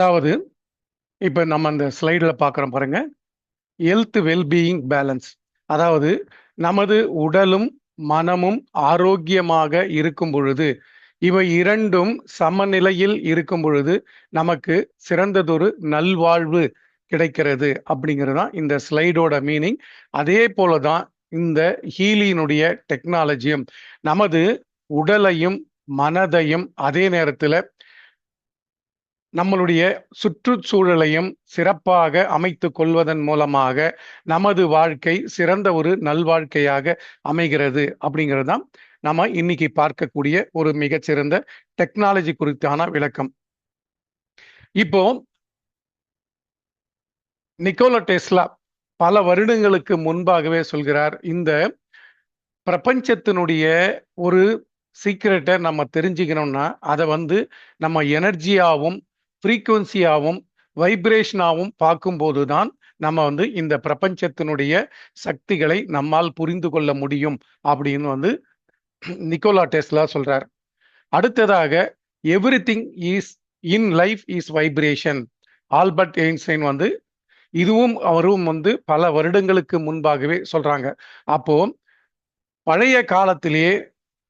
அதாவது இப்ப நம்ம அந்த ஸ்லைடுல பார்க்குறோம் பாருங்க. Health wellbeing balance. அதாவது நமது உடலும் மனமும் ஆரோக்கியமாக இருக்கும் பொழுது, இவை இரண்டும் சமநிலையில் இருக்கும் பொழுது நமக்கு சிறந்ததொரு நல்வாழ்வு கிடைக்கிறது அப்படிங்கிறது தான் இந்த ஸ்லைடோட மீனிங். அதே போல தான் இந்த ஹீலியினுடைய டெக்னாலஜியும் நமது உடலையும் மனதையும் அதே நேரத்தில் நம்மளுடைய சுற்றுச்சூழலையும் சிறப்பாக அமைத்துக் கொள்வதன் மூலமாக நமது வாழ்க்கை சிறந்த ஒரு நல்வாழ்க்கையாக அமைகிறது அப்படிங்கிறது தான் நம்ம இன்னைக்கு பார்க்கக்கூடிய ஒரு மிகச்சிறந்த டெக்னாலஜி குறித்தான விளக்கம். இப்போ நிக்கோலா டெஸ்லா பல வருடங்களுக்கு முன்பாகவே சொல்கிறார், இந்த பிரபஞ்சத்தினுடைய ஒரு சீக்கிரட்டை நம்ம தெரிஞ்சுக்கணும்னா அதை நம்ம எனர்ஜியாவும் ஃப்ரீக்குவன்சியாவும் வைப்ரேஷனாகவும் பார்க்கும்போது தான் நம்ம இந்த பிரபஞ்சத்தினுடைய சக்திகளை நம்மால் புரிந்து கொள்ள முடியும் அப்படின்னு நிக்கோலா டெஸ்லா சொல்றார். அடுத்ததாக everything is in life is vibration. Albert Einstein இதுவும் அவரும் பல வருடங்களுக்கு முன்பாகவே சொல்றாங்க. அப்போ பழைய காலத்திலேயே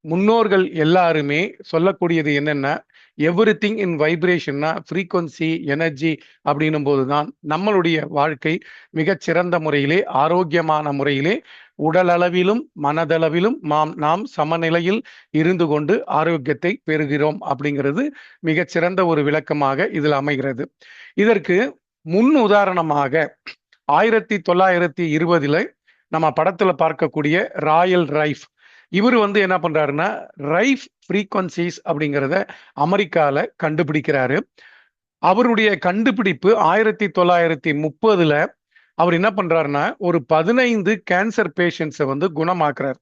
முன்னோர்கள் எல்லாருமே சொல்லக்கூடியது என்னன்னா, எவ்ரிதிங் இன் வைப்ரேஷன்னா ஃப்ரீக்வன்சி எனர்ஜி அப்படின்னும் போதுதான் நம்மளுடைய வாழ்க்கை மிகச்சிறந்த முறையிலே ஆரோக்கியமான முறையிலே உடலளவிலும் மனதளவிலும் நாம் சமநிலையில் இருந்து கொண்டு ஆரோக்கியத்தை பெறுகிறோம் அப்படிங்கிறது மிகச்சிறந்த ஒரு விளக்கமாக இதில் அமைகிறது. இதற்கு முன் உதாரணமாக 1920 நம்ம படத்துல பார்க்கக்கூடிய ராயல் ரைஃப், இவர் என்ன பண்றாருன்னா ரைஃப் ஃப்ரீக்வன்சிஸ் அப்படிங்கிறத அமெரிக்கால கண்டுபிடிக்கிறாரு. அவருடைய கண்டுபிடிப்பு 1930 அவர் என்ன பண்றாருன்னா ஒரு 15 கேன்சர் பேஷண்ட்ஸை குணமாக்குறார்.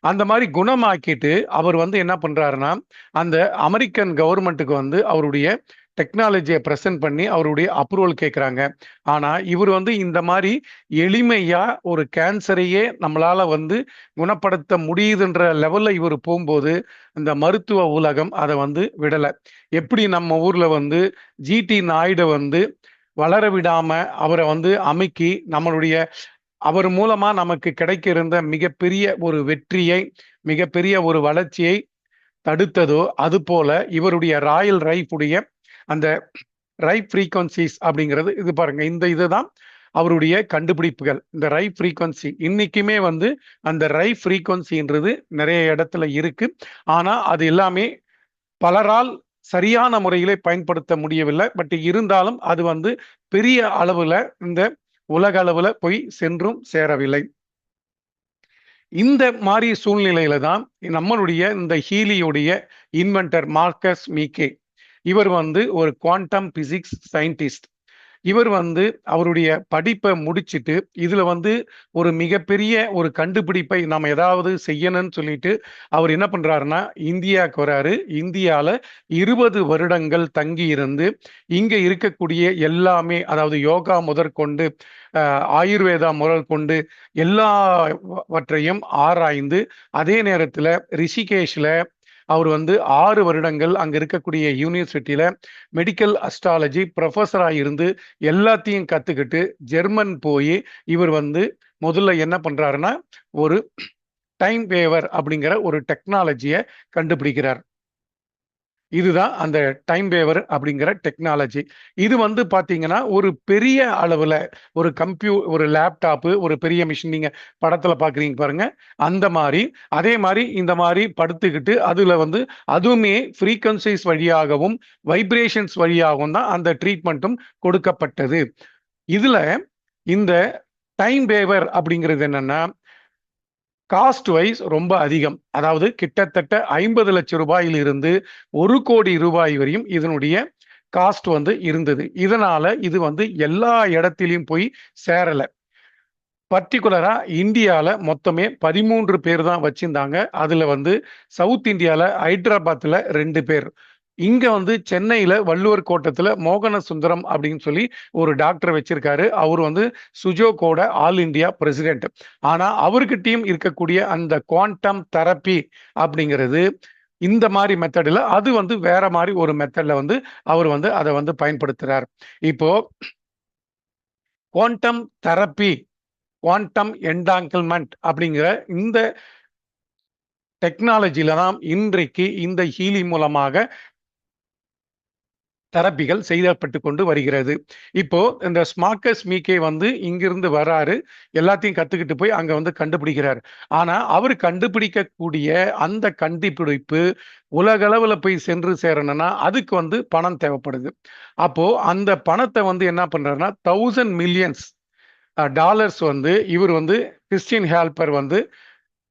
அந்த மாதிரி குணமாக்கிட்டு அவர் என்ன பண்றாருன்னா அந்த அமெரிக்கன் கவர்மெண்ட்டுக்கு அவருடைய டெக்னாலஜியை ப்ரெசென்ட் பண்ணி அவருடைய அப்ரூவல் கேட்குறாங்க. ஆனால் இவர் இந்த மாதிரி எளிமையா ஒரு கேன்சரையே நம்மளால குணப்படுத்த முடியுதுன்ற லெவலில் இவர் போகும்போது இந்த மருத்துவ உலகம் அதை விடலை. எப்படி நம்ம ஊர்ல ஜிடி நாயுடு வளர விடாம அவரை அமுக்கி நம்மளுடைய அவர் மூலமா நமக்கு கிடைக்க இருந்த மிகப்பெரிய ஒரு வெற்றியை மிகப்பெரிய ஒரு வளர்ச்சியை தடுத்ததோ, அது போல இவருடைய ராயல் ரைஃபுடைய அந்த ரைப் ஃப்ரீக்வன்சிஸ் அப்படிங்கிறது இது பாருங்க. இந்த இதுதான் அவருடைய கண்டுபிடிப்புகள். இந்த ரைப் ஃப்ரீக்வன்சி இன்னைக்குமே அந்த ரைப் ஃப்ரீக்வன்சின்றது நிறைய இடத்துல இருக்கு. ஆனா அது எல்லாமே பலரால் சரியான முறையிலே பயன்படுத்த முடியவில்லை. பட் இருந்தாலும் அது பெரிய அளவுல இந்த உலக அளவுல போய் சென்றும் சேரவில்லை. இந்த மாதிரி சூழ்நிலையில தான் நம்மளுடைய இந்த ஹீலியுடைய இன்வென்டர் மார்க்கஸ் மீகே, இவர் ஒரு குவாண்டம் பிசிக்ஸ் சயின்டிஸ்ட். இவர் அவருடைய படிப்பை முடிச்சுட்டு இதுல ஒரு மிகப்பெரிய ஒரு கண்டுபிடிப்பை நம்ம ஏதாவது செய்யணும்னு சொல்லிட்டு அவர் என்ன பண்றாருன்னா இந்தியாவுக்கு வராரு. இந்தியால 20 வருடங்கள் தங்கி இருந்து இங்க இருக்கக்கூடிய எல்லாமே, அதாவது யோகா முதற்கொண்டு ஆயுர்வேதா முதற்கொண்டு எல்லாவற்றையும் ஆராய்ந்து அதே நேரத்துல ரிஷிகேஷ்ல அவர் 6 வருடங்கள் அங்க இருக்கக்கூடிய யூனிவர்சிட்டியில மெடிக்கல் அஸ்ட்ராலஜி ப்ரொஃபஸராக இருந்து எல்லாத்தையும் கத்துக்கிட்டு ஜெர்மன் போய் இவர் முதல்ல என்ன பண்றாருன்னா ஒரு டைம் வேவர் அப்படிங்கிற ஒரு டெக்னாலஜியை கண்டுபிடிக்கிறார். இதுதான் அந்த டைம் வேவர் அப்படிங்கிற டெக்னாலஜி. இது பாத்தீங்கன்னா ஒரு பெரிய அளவுல ஒரு லேப்டாப்பு, ஒரு பெரிய மிஷின், நீங்க படத்துல பாக்குறீங்க பாருங்க, அந்த மாதிரி அதே மாதிரி இந்த மாதிரி படுத்துக்கிட்டு அதுல அதுவுமே ஃப்ரீக்வன்சிஸ் வழியாகவும் வைப்ரேஷன்ஸ் வழியாகவும் தான் அந்த ட்ரீட்மெண்ட்டும் கொடுக்கப்பட்டது. இதுல இந்த டைம் வேவர் அப்படிங்கிறது என்னன்னா காஸ்ட் வைஸ் ரொம்ப அதிகம். அதாவது கிட்டத்தட்ட 50 லட்சம் ரூபாயிலிருந்து 1 கோடி ரூபாய் வரையும் இதனுடைய காஸ்ட் இருந்தது. இதனால இது எல்லா இடத்திலையும் போய் சேரல. பர்டிகுலரா இந்தியால மொத்தமே 13 பேர் தான் வச்சிருந்தாங்க. அதுல சவுத் இந்தியால ஹைதராபாத்ல 2 பேர், இங்க சென்னையில வள்ளுவர் கோட்டத்துல மோகன சுந்தரம் அப்படின்னு சொல்லி ஒரு டாக்டர் வச்சிருக்காரு. அவர் சுஜோகோட ஆல் இந்தியா பிரசிடென்ட். ஆனா அவர்கிட்டயும் இருக்கக்கூடிய அந்த குவாண்டம் தெரப்பி அப்படிங்கிறது இந்த மாதிரி மெத்தடில் அது வந்து வேற மாதிரி ஒரு மெத்தட்ல வந்து அவர் வந்து அதை வந்து பயன்படுத்துறார். இப்போ குவாண்டம் தெரப்பி, குவாண்டம் என்டாங்கிள்மெண்ட் அப்படிங்கிற இந்த டெக்னாலஜில தான் இன்றைக்கு இந்த ஹீலி மூலமாக தெரப்பிகள் செய்யப்பட்டு கொண்டு வருகிறது. இப்போ இந்த ஸ்மார்க்கஸ் மீக்கே வந்து இங்கிருந்து வராரு, எல்லாத்தையும் கத்துக்கிட்டு போய் அங்க வந்து கண்டுபிடிக்கிறாரு. ஆனா அவர் கண்டுபிடிக்கக்கூடிய அந்த கண்டுபிடிப்பு உலகளவுல போய் சென்று சேரணும்னா அதுக்கு வந்து பணம் தேவைப்படுது. அப்போ அந்த பணத்தை வந்து என்ன பண்றாருன்னா 1000 மில்லியன்ஸ் டாலர்ஸ் வந்து இவர் வந்து கிறிஸ்டியன் ஹேல்பர் வந்து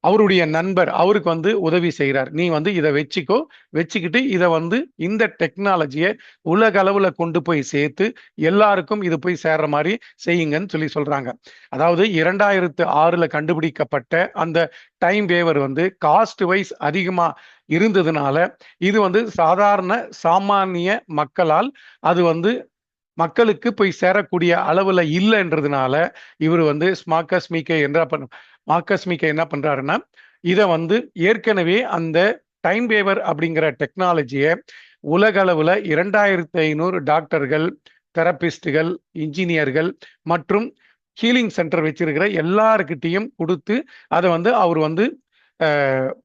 அவருடைய நண்பர் அவருக்கு வந்து உதவி செய்கிறார். நீ வந்து இதை வச்சுக்கோ, வச்சுக்கிட்டு இதை வந்து இந்த டெக்னாலஜியை உலக அளவுல கொண்டு போய் சேர்த்து எல்லாருக்கும் இது போய் சேர்ற மாதிரி செய்யுங்கன்னு சொல்லி சொல்றாங்க. அதாவது 2006ல கண்டுபிடிக்கப்பட்ட அந்த டைம் வேவர் வந்து காஸ்ட் வைஸ் அதிகமா இருந்ததுனால இது வந்து சாதாரண சாமானிய மக்களால் அது வந்து மக்களுக்கு போய் சேரக்கூடிய அளவுல இல்லைன்றதுனால இவர் வந்து மார்க்கஸ் மீக்கே என்ன பண்றாருன்னா இதை வந்து ஏற்கனவே அந்த டைம் வேவர் அப்படிங்கிற டெக்னாலஜியை உலக அளவுல 2500 டாக்டர்கள், தெரபிஸ்டுகள், இன்ஜினியர்கள் மற்றும் ஹீலிங் சென்டர் வச்சிருக்கிற எல்லாருக்கிட்டையும் கொடுத்து அதை வந்து அவர் வந்து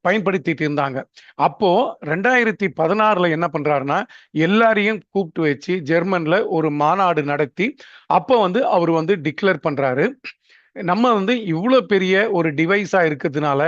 பயன்படுத்திட்டு இருந்தாங்க. அப்போ 2016ல என்ன பண்றாருன்னா எல்லாரையும் கூப்பிட்டு வச்சு ஜெர்மன்ல ஒரு மாநாடு நடத்தி அப்போ வந்து அவர் வந்து டிக்ளேர் பண்றாரு, நம்ம வந்து இவ்வளோ பெரிய ஒரு டிவைஸா இருக்கிறதுனால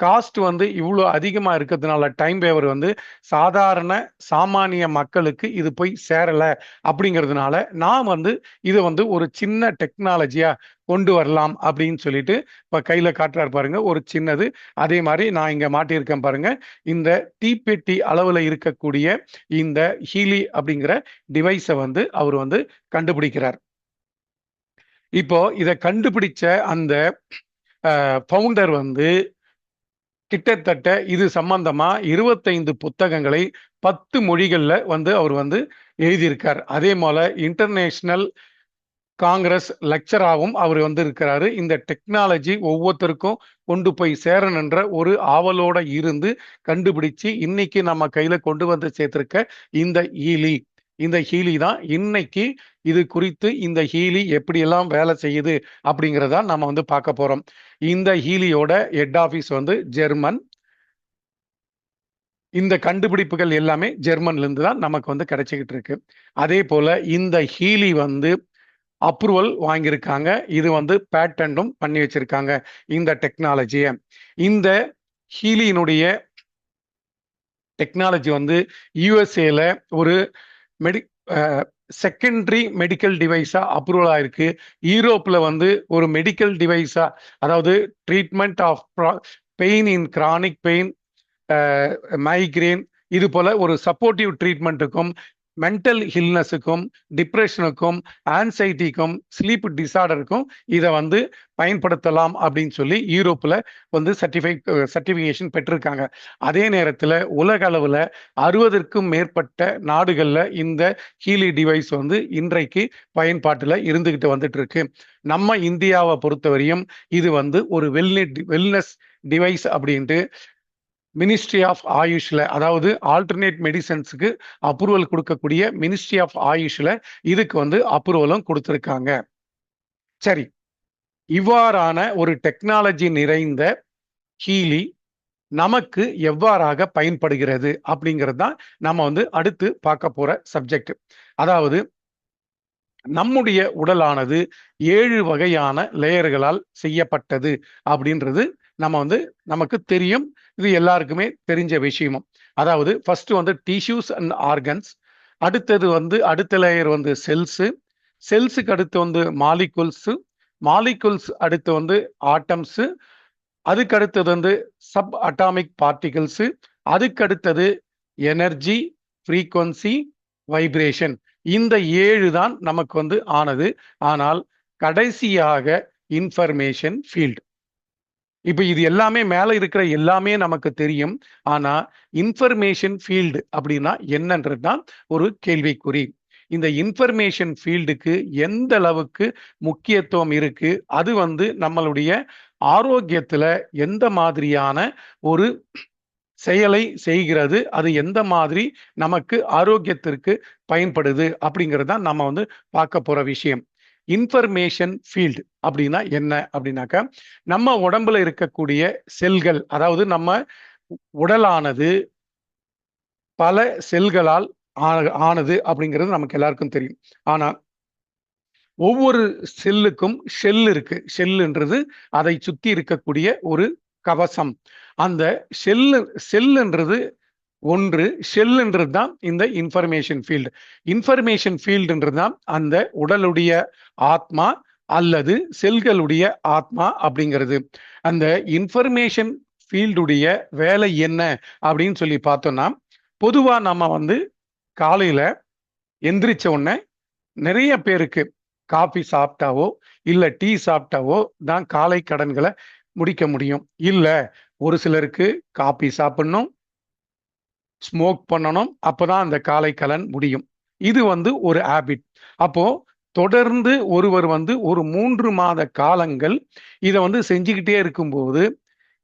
காஸ்ட் வந்து இவ்வளோ அதிகமா இருக்கிறதுனால டைம் வேவர் வந்து சாதாரண சாமானிய மக்களுக்கு இது போய் சேரல அப்படிங்கிறதுனால நான் வந்து இதை வந்து ஒரு சின்ன டெக்னாலஜியா கொண்டு வரலாம் அப்படின்னு சொல்லிட்டு இப்ப கையில காட்டுறாரு பாருங்க ஒரு சின்னது. அதே மாதிரி நான் இங்க மாட்டியிருக்கேன் பாருங்க, இந்த தீப்பெட்டி அளவுல இருக்கக்கூடிய இந்த ஹீலி அப்படிங்கிற டிவைஸை வந்து அவர் வந்து கண்டுபிடிக்கிறார். இப்போ இதை கண்டுபிடிச்ச அந்த ஃபவுண்டர் வந்து கிட்டத்தட்ட இது சம்பந்தமா 25 புத்தகங்களை 10 மொழிகள்ல வந்து அவர் வந்து எழுதியிருக்கார். அதே போல இன்டர்நேஷனல் காங்கிரஸ் லெக்சராகவும் அவர் வந்து இருக்கிறாரு. இந்த டெக்னாலஜி ஒவ்வொருத்தருக்கும் கொண்டு போய் சேரணுன்ற ஒரு ஆவலோட இருந்து கண்டுபிடிச்சு இன்னைக்கு நம்ம கையில கொண்டு வந்து சேர்த்திருக்க இந்த ஹீலி தான் இன்னைக்கு இது குறித்து இந்த ஹீலி எப்படியெல்லாம் வேலை செய்யுது அப்படிங்கிறதா நம்ம வந்து பார்க்க போறோம். இந்த ஹீலியோட ஹெட் ஆபீஸ் வந்து ஜெர்மன். இந்த கண்டுபிடிப்புகள் எல்லாமே ஜெர்மன்ல இருந்து தான் நமக்கு வந்து கிடைச்சிக்கிட்டு இருக்கு. அதே போல இந்த ஹீலி வந்து அப்ரூவல் வாங்கியிருக்காங்க, இது வந்து பேட்டன்டும் பண்ணி வச்சிருக்காங்க இந்த டெக்னாலஜியை. இந்த ஹீலியினுடைய டெக்னாலஜி வந்து யூஎஸ்ஏல ஒரு செகண்டரி மெடிக்கல் டிவைஸா அப்ரூவல் ஆயிருக்கு. யூரோப்ல வந்து ஒரு மெடிக்கல் டிவைஸா, அதாவது treatment of pain in chronic pain, migraine, இது போல ஒரு சப்போர்ட்டிவ் ட்ரீட்மெண்ட்டுக்கும் மென்டல் ஹில்னஸுக்கும் டிப்ரெஷனுக்கும் ஆன்சைட்டிக்கும் ஸ்லீப் டிசார்டருக்கும் இதை வந்து பயன்படுத்தலாம் அப்படின்னு சொல்லி யூரோப்பில் வந்து சர்டிஃபிகேஷன் பெற்றிருக்காங்க. அதே நேரத்தில் உலக அளவில் 60க்கும் மேற்பட்ட நாடுகளில் இந்த ஹீலி டிவைஸ் வந்து இன்றைக்கு பயன்பாட்டில் இருந்துகிட்டு வந்துட்டு இருக்கு. நம்ம இந்தியாவை பொறுத்தவரையும் இது வந்து ஒரு வெல்னஸ் டிவைஸ் அப்படின்ட்டு மினிஸ்ட்ரி ஆஃப் ஆயுஷ்ல, அதாவது ஆல்டர்னேட் மெடிசன்ஸுக்கு அப்ரூவல் கொடுக்கக்கூடிய மினிஸ்ட்ரி ஆஃப் ஆயுஷ்ல இதுக்கு வந்து அப்ரூவலும் கொடுத்திருக்காங்க. சரி, இவ்வாறான ஒரு டெக்னாலஜி நிறைந்த ஹீலி நமக்கு எவ்வாறாக பயன்படுகிறது அப்படிங்கிறது தான் நம்ம வந்து அடுத்து பார்க்க போற சப்ஜெக்ட். அதாவது நம்முடைய உடலானது 7 வகையான லேயர்களால் செய்யப்பட்டது அப்படின்றது நமக்கு தெரியும். இது எல்லாருக்குமே தெரிஞ்ச விஷயமும். அதாவது ஃபர்ஸ்ட் வந்து டிஷ்யூஸ் அண்ட் ஆர்கன்ஸ், அடுத்தது வந்து அடுத்த லேயர் வந்து செல்ஸுக்கு அடுத்து வந்து மாலிகுல்ஸ் அடுத்து வந்து ஆட்டம்ஸ், அதுக்கு அடுத்தது வந்து சப் அட்டாமிக் பார்ட்டிகிள்ஸ், அதுக்கு அடுத்தது எனர்ஜி, ஃப்ரீக்வன்சி, வைப்ரேஷன். இந்த 7 தான் நமக்கு வந்து ஆனது. ஆனால் கடைசியாக இன்ஃபர்மேஷன் ஃபீல்டு. இப்ப இது எல்லாமே மேல இருக்கிற எல்லாமே நமக்கு தெரியும். ஆனா இன்ஃபர்மேஷன் ஃபீல்டு அப்படின்னா என்னன்றது தான் ஒரு கேள்விக்குறி. இந்த இன்ஃபர்மேஷன் ஃபீல்டுக்கு எந்த அளவுக்கு முக்கியத்துவம் இருக்கு, அது வந்து நம்மளுடைய ஆரோக்கியத்துல எந்த மாதிரியான ஒரு செயலை செய்கிறது, அது எந்த மாதிரி நமக்கு ஆரோக்கியத்திற்கு பயன்படுது அப்படிங்கிறது தான் நம்ம வந்து பார்க்க போற விஷயம். இன்ஃபர்மேஷன் ஃபீல்டு அப்படின்னா என்ன அப்படின்னாக்கா, நம்ம உடம்புல இருக்கக்கூடிய செல்கள், அதாவது நம்ம உடலானது பல செல்களால் ஆனது அப்படிங்கிறது நமக்கு எல்லாருக்கும் தெரியும். ஆனா ஒவ்வொரு செல்லுக்கும் ஷெல் இருக்கு. ஷெல்லுன்றது அதை சுத்தி இருக்கக்கூடிய ஒரு கவசம். அந்த செல்லுன்றது ஒன்று, ஷெல்லுன்றது தான் இந்த இன்ஃபர்மேஷன் ஃபீல்டு. இன்ஃபர்மேஷன் ஃபீல்டுன்றது தான் அந்த உடலுடைய ஆத்மா அல்லது செல்களுடைய ஆத்மா அப்படிங்கிறது. அந்த இன்ஃபர்மேஷன் ஃபீல்டுடைய வேலை என்ன அப்படின்னு சொல்லி பார்த்தோம்னா, பொதுவா நம்ம வந்து காலையில எந்திரிச்ச உடனே நிறைய பேருக்கு காஃபி சாப்பிட்டாவோ இல்ல டீ சாப்பிட்டாவோ தான் காலை கடன்களை முடிக்க முடியும். இல்ல ஒரு சிலருக்கு காபி சாப்பிடணும், ஸ்மோக் பண்ணணும், அப்பதான் அந்த காலை கலன் முடியும். இது வந்து ஒரு ஹேபிட். அப்போ தொடர்ந்து ஒருவர் வந்து ஒரு 3 மாத காலங்கள் இதை வந்து செஞ்சுக்கிட்டே இருக்கும்போது,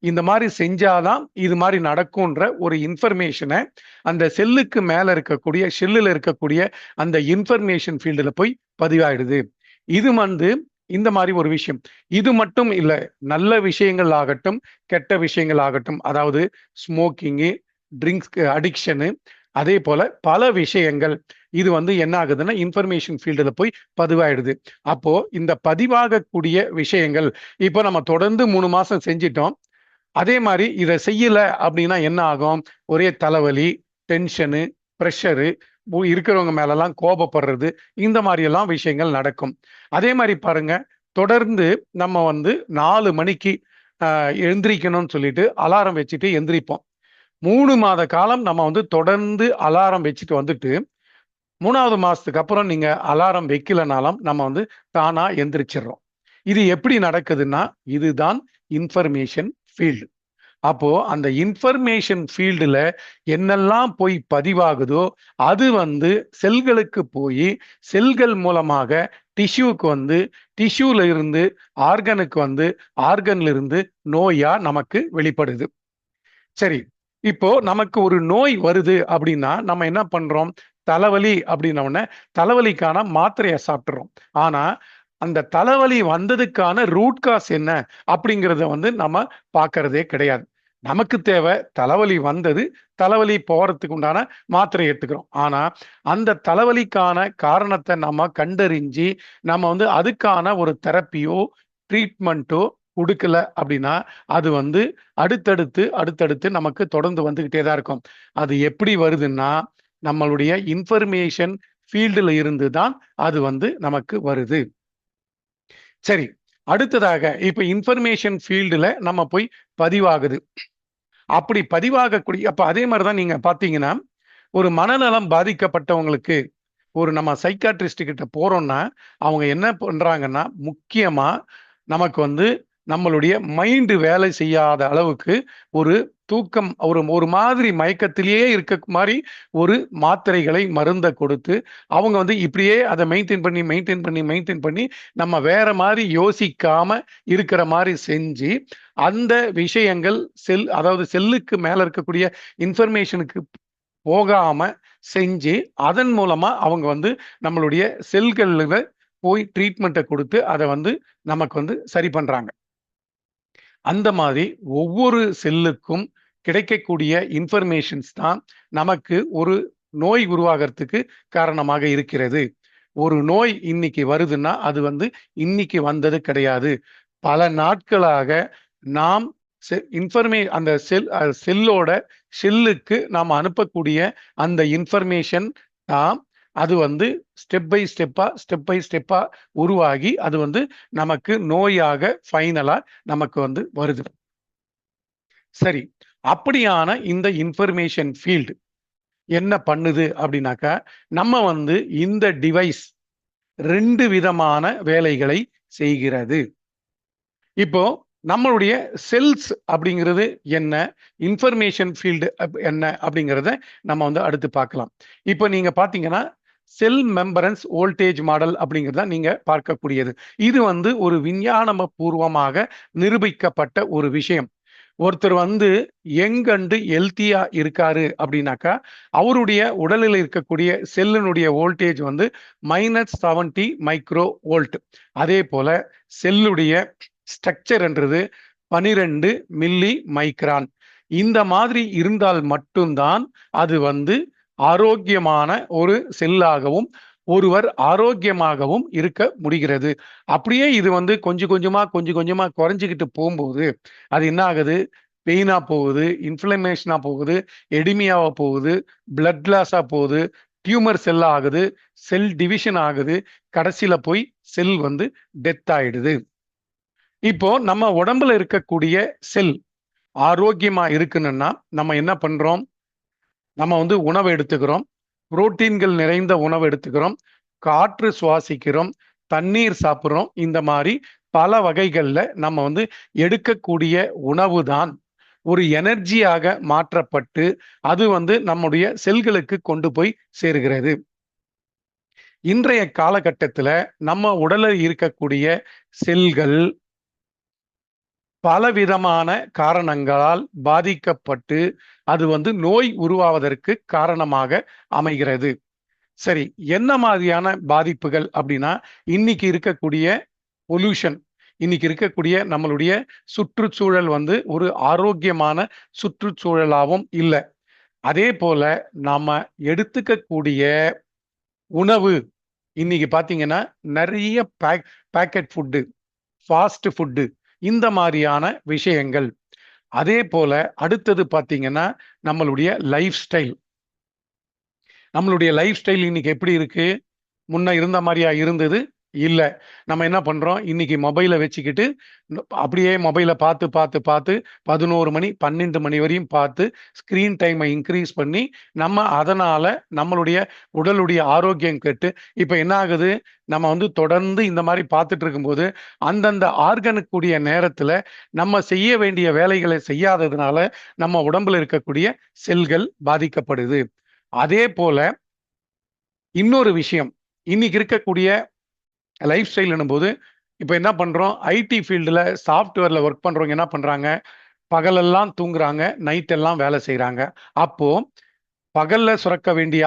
இந்த மாதிரி செஞ்சாதான் இது மாதிரி நடக்கும்ன்ற ஒரு இன்ஃபர்மேஷனை அந்த செல்லுக்கு மேல இருக்கக்கூடிய ஷெல்லில் இருக்கக்கூடிய அந்த இன்ஃபர்மேஷன் ஃபீல்டில் போய் பதிவாயிடுது. இது வந்து இந்த மாதிரி ஒரு விஷயம். இது மட்டும் இல்லை, நல்ல விஷயங்கள் ஆகட்டும், கெட்ட விஷயங்கள் ஆகட்டும், அதாவது ஸ்மோக்கிங்கு, ட்ரிங்க்ஸ் அடிக்ஷனு, அதே போல பல விஷயங்கள் இது வந்து என்ன ஆகுதுன்னா இன்ஃபர்மேஷன் ஃபீல்டில் போய் பதிவாயிடுது. அப்போ இந்த பதிவாகக்கூடிய விஷயங்கள் இப்போ நம்ம தொடர்ந்து 3 மாசம் செஞ்சிட்டோம். அதே மாதிரி இதை செய்யல அப்படின்னா என்ன ஆகும்? ஒரே தலைவலி, டென்ஷனு, ப்ரெஷரு, இருக்கிறவங்க மேலெல்லாம் கோபப்படுறது, இந்த மாதிரி எல்லாம் விஷயங்கள் நடக்கும். அதே மாதிரி பாருங்க, தொடர்ந்து நம்ம வந்து 4 மணிக்கு எழுந்திரிக்கணும்னு சொல்லிட்டு அலாரம் வச்சுட்டு எந்திரிப்போம். 3 மாத காலம் நம்ம வந்து தொடர்ந்து அலாரம் வச்சுட்டு வந்துட்டு 3வது மாசத்துக்கு அப்புறம் நீங்க அலாரம் வைக்கலனாலும் நம்ம வந்து தானா எந்திரிச்சிடுறோம். இது எப்படி நடக்குதுன்னா, இதுதான் இன்ஃபர்மேஷன் ஃபீல்டு. அப்போ அந்த இன்ஃபர்மேஷன் ஃபீல்டுல என்னெல்லாம் போய் பதிவாகுதோ அது வந்து செல்களுக்கு போய் செல்கள் மூலமாக டிஷ்யூக்கு வந்து, டிஷ்யூல இருந்து ஆர்கனுக்கு வந்து, ஆர்கன்ல இருந்து நோயா நமக்கு வெளிப்படுது. சரி, இப்போ நமக்கு ஒரு நோய் வருது அப்படின்னா நம்ம என்ன பண்றோம்? தலைவலி அப்படின்ன உடனே தலைவலிக்கான மாத்திரையை சாப்பிட்றோம். ஆனா அந்த தலைவலி வந்ததுக்கான ரூட் காஸ் என்ன அப்படிங்கிறத வந்து நம்ம பார்க்கறதே கிடையாது. நமக்கு தேவை தலைவலி வந்தது, தலைவலி போறதுக்கு உண்டான மாத்திரை எடுத்துக்கிறோம். ஆனா அந்த தலைவலிக்கான காரணத்தை நம்ம கண்டறிஞ்சு நம்ம வந்து அதுக்கான ஒரு தெரப்பியோ ட்ரீட்மெண்ட்டோ கொடுக்கல அப்படின்னா அது வந்து அடுத்தடுத்து நமக்கு தொடர்ந்து வந்துகிட்டே தான் இருக்கும். அது எப்படி வருதுன்னா நம்மளுடைய இன்ஃபர்மேஷன் ஃபீல்டுல இருந்து தான் அது வந்து நமக்கு வருது. சரி, அடுத்ததாக இப்ப இன்ஃபர்மேஷன் ஃபீல்டுல நம்ம போய் பதிவாகுது. அப்படி பதிவாகக்கூடிய அப்ப அதே மாதிரிதான் நீங்க பாத்தீங்கன்னா, ஒரு மனநலம் பாதிக்கப்பட்டவங்களுக்கு ஒரு நம்ம சைக்காட்ரிஸ்ட் கிட்ட போறோம்னா அவங்க என்ன பண்றாங்கன்னா, முக்கியமா நமக்கு வந்து நம்மளுடைய மைண்டு வேலை செய்யாத அளவுக்கு ஒரு தூக்கம், ஒரு மாதிரி மயக்கத்திலேயே இருக்க மாதிரி ஒரு மாத்திரைகளை மருந்தை கொடுத்து அவங்க வந்து இப்படியே அதை மெயின்டைன் பண்ணி நம்ம வேற மாதிரி யோசிக்காம இருக்கிற மாதிரி செஞ்சு அந்த விஷயங்கள் அதாவது செல்லுக்கு மேல இருக்கக்கூடிய இன்ஃபர்மேஷனுக்கு போகாம செஞ்சு அதன் மூலமா அவங்க வந்து நம்மளுடைய செல்கள்ல போய் ட்ரீட்மெண்ட்டை கொடுத்து அதை வந்து நமக்கு வந்து சரி பண்றாங்க. அந்த மாதிரி ஒவ்வொரு செல்லுக்கும் கிடைக்கக்கூடிய இன்ஃபர்மேஷன்ஸ் தான் நமக்கு ஒரு நோய் உருவாகிறதுக்கு காரணமாக இருக்கிறது. ஒரு நோய் இன்னைக்கு வருதுன்னா அது வந்து இன்னைக்கு வந்தது கிடையாது. பல நாட்களாக நாம் அந்த செல்லோட ஷெல்லுக்கு நாம் அனுப்பக்கூடிய அந்த இன்ஃபர்மேஷன் தான் அது வந்து ஸ்டெப் பை ஸ்டெப்பா உருவாகி அது வந்து நமக்கு நோயாக ஃபைனலா நமக்கு வந்து வருது. சரி, அப்படியான இந்த இன்ஃபர்மேஷன் ஃபீல்டு என்ன பண்ணுது அப்படின்னாக்கா, நம்ம வந்து இந்த டிவைஸ் 2 விதமான வேலைகளை செய்கிறது. இப்போ நம்மளுடைய செல்ஸ் அப்படிங்கிறது என்ன, இன்ஃபர்மேஷன் ஃபீல்டு என்ன அப்படிங்கிறத நம்ம வந்து அடுத்து பார்க்கலாம். இப்போ நீங்க பார்த்தீங்கன்னா செல் மெம்பரன்ஸ் வோல்டேஜ் மாடல் அப்படிங்கிறத நீங்க பார்க்கக்கூடியது. இது வந்து ஒரு விஞ்ஞான பூர்வமாக நிரூபிக்கப்பட்ட ஒரு விஷயம். ஒருத்தர் வந்து யங் அண்டு ஹெல்த்தியா இருக்காரு அப்படின்னாக்கா அவருடைய உடலில் இருக்கக்கூடிய செல்லினுடைய வோல்டேஜ் வந்து -70 மைக்ரோ வோல்ட். அதே போல செல்லுடைய ஸ்ட்ரக்சர்ன்றது 12 மில்லி மைக்ரான். இந்த மாதிரி இருந்தால் மட்டும்தான் அது வந்து ஆரோக்கியமான ஒரு செல்லாகவும் ஒருவர் ஆரோக்கியமாகவும் இருக்க முடிகிறது. அப்படியே இது வந்து கொஞ்சம் கொஞ்சமா குறைஞ்சிக்கிட்டு போகும்போது அது என்ன ஆகுது? பெயினா போகுது, இன்ஃப்ளமேஷனா போகுது, எடிமியாவா போகுது, பிளட் லாஸா போகுது, டியூமர் செல் ஆகுது, செல் டிவிஷன் ஆகுது, கடைசியில போய் செல் வந்து டெத் ஆயிடுது. இப்போ நம்ம உடம்புல இருக்கக்கூடிய செல் ஆரோக்கியமா இருக்கணும்னா நம்ம என்ன பண்றோம்? நம்ம வந்து உணவு எடுத்துக்கிறோம், புரோட்டீன்கள் நிறைந்த உணவு எடுத்துக்கிறோம், காற்று சுவாசிக்கிறோம், தண்ணீர் சாப்பிட்றோம். இந்த மாதிரி பல வகைகள்ல நம்ம வந்து எடுக்கக்கூடிய உணவு தான் ஒரு எனர்ஜியாக மாற்றப்பட்டு அது வந்து நம்முடைய செல்களுக்கு கொண்டு போய் சேருகிறது. இன்றைய காலகட்டத்துல நம்ம உடலில் இருக்கக்கூடிய செல்கள் பலவிதமான காரணங்களால் பாதிக்கப்பட்டு அது வந்து நோய் உருவாவதற்கு காரணமாக அமைகிறது. சரி, என்ன மாதிரியான பாதிப்புகள் அப்படின்னா, இன்னைக்கு இருக்கக்கூடிய பொல்யூஷன், இன்னைக்கு இருக்கக்கூடிய நம்மளுடைய சுற்றுச்சூழல் வந்து ஒரு ஆரோக்கியமான சுற்றுச்சூழலாகவும் இல்லை. அதே போல நாம எடுத்துக்கக்கூடிய உணவு இன்னைக்கு பாத்தீங்கன்னா நிறைய பேக்கெட் ஃபுட்டு, ஃபாஸ்ட் ஃபுட்டு, இந்த மாதிரியான விஷயங்கள். அதே போல அடுத்தது பாத்தீங்கன்னா நம்மளுடைய லைஃப் ஸ்டைல். நம்மளுடைய லைஃப் ஸ்டைல் இன்னைக்கு எப்படி இருக்கு? முன்ன இருந்த மாதிரியா இருந்தது? இல்ல. நம்ம என்ன பண்றோம்? இன்னைக்கு மொபைலை வச்சுக்கிட்டு அப்படியே மொபைலை பார்த்து பார்த்து பார்த்து 11 மணி 12 மணி வரையும் பார்த்து ஸ்கிரீன் டைமை இன்க்ரீஸ் பண்ணி நம்ம அதனால நம்மளுடைய உடலுடைய ஆரோக்கியம் கெட்டு இப்ப என்ன ஆகுது? நம்ம வந்து தொடர்ந்து இந்த மாதிரி பார்த்துட்டு இருக்கும்போது அந்தந்த ஆர்கனுக்குரிய நேரத்துல நம்ம செய்ய வேண்டிய வேலைகளை செய்யாததுனால நம்ம உடம்புல இருக்கக்கூடிய செல்கள் பாதிக்கப்படுது. அதே போல இன்னொரு விஷயம், இன்னைக்கு இருக்கக்கூடிய லைஃப் ஸ்டைல் போது இப்போ என்ன பண்றோம்? ஐடி ஃபீல்டில் சாஃப்ட்வேர்ல ஒர்க் பண்றவங்க என்ன பண்றாங்க? பகலெல்லாம் தூங்குறாங்க, நைட் எல்லாம் வேலை செய்யறாங்க. அப்போ பகல்ல சுரக்க வேண்டிய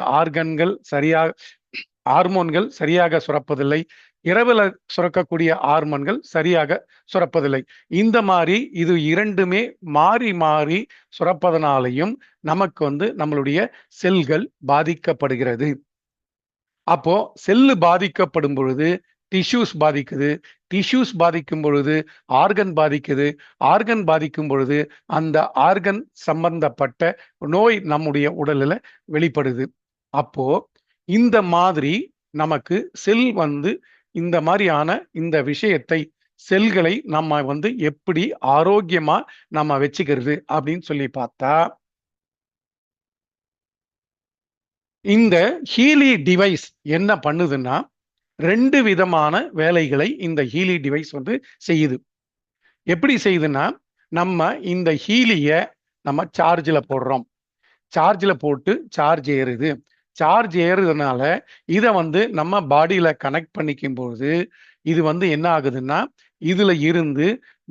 ஹார்மோன்கள் சரியாக சுரப்பதில்லை, இரவுல சுரக்கக்கூடிய ஹார்மோன்கள் சரியாக சுரப்பதில்லை. இந்த மாதிரி இது இரண்டுமே மாறி மாறி சுரப்பதனாலையும் நமக்கு வந்து நம்மளுடைய செல்கள் பாதிக்கப்படுகிறது. அப்போ செல்லு பாதிக்கப்படும் பொழுது டிஷ்யூஸ் பாதிக்குது, டிஷ்யூஸ் பாதிக்கும் பொழுது ஆர்கன் பாதிக்குது, ஆர்கன் பாதிக்கும் பொழுது அந்த ஆர்கன் சம்பந்தப்பட்ட நோய் நம்முடைய உடலில் வெளிப்படுது. அப்போ இந்த மாதிரி நமக்கு செல் வந்து இந்த மாதிரியான இந்த விஷயத்தை செல்களை நம்ம வந்து எப்படி ஆரோக்கியமா நம்ம வச்சுக்கிறது அப்படின்னு சொல்லி பார்த்தா, இந்த ஹீலி டிவைஸ் என்ன பண்ணுதுன்னா 2 விதமான வேலைகளை இந்த ஹீலி டிவைஸ் வந்து செய்யுது. எப்படி செய்யுதுன்னா, நம்ம இந்த ஹீலிய நம்ம சார்ஜில் போடுறோம், சார்ஜில் போட்டு சார்ஜ் ஏறுது. சார்ஜ் ஏறுறதுனால இதை வந்து நம்ம பாடியில கனெக்ட் பண்ணிக்கும் போது இது வந்து என்ன ஆகுதுன்னா இதுல இருந்து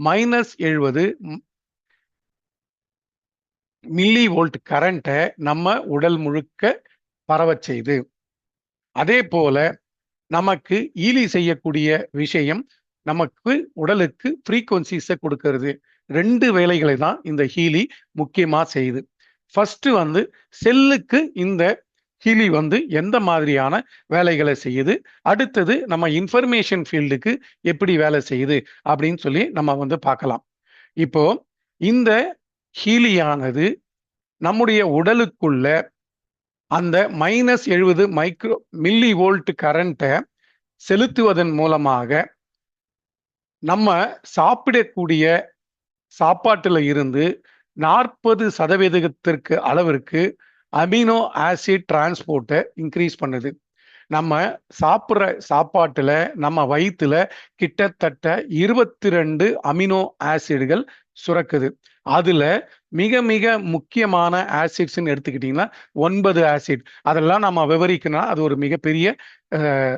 -70 மில்லி வோல்ட் கரண்ட்டை நம்ம உடல் முழுக்க பரவச் செய்து. அதே போல நமக்கு ஈலி செய்யக்கூடிய விஷயம் நமக்கு உடலுக்கு ஃப்ரீக்வன்சிஸை கொடுக்கறது. 2 வேலைகளை தான் இந்த ஹீலி முக்கியமா செய்யுது. ஃபர்ஸ்ட் வந்து செல்லுக்கு இந்த ஹீலி வந்து எந்த மாதிரியான வேலைகளை செய்யுது, அடுத்தது நம்ம இன்ஃபர்மேஷன் ஃபீல்டுக்கு எப்படி வேலை செய்யுது அப்படின்னு சொல்லி நம்ம வந்து பார்க்கலாம். இப்போ இந்த ஹீலியானது நம்முடைய உடலுக்குள்ள அந்த -70 மைக்ரோ மில்லி வோல்ட் கரண்ட்டை செலுத்துவதன் மூலமாக நம்ம சாப்பிடக்கூடிய சாப்பாட்டுல இருந்து 40% அளவிற்கு அமினோ ஆசிட் டிரான்ஸ்போர்ட்டை இன்க்ரீஸ் பண்ணுது. நம்ம சாப்பிட்ற சாப்பாட்டுல நம்ம வயிற்றுல கிட்டத்தட்ட 22 அமினோ ஆசிட்கள் சுரக்குது. அதுல மிக மிக முக்கியமான ஆசிட்ஸ்ன்னு எடுத்துக்கிட்டீங்கன்னா 9 ஆசிட். அதெல்லாம் நம்ம விவரிக்கணும், அது ஒரு மிகப்பெரிய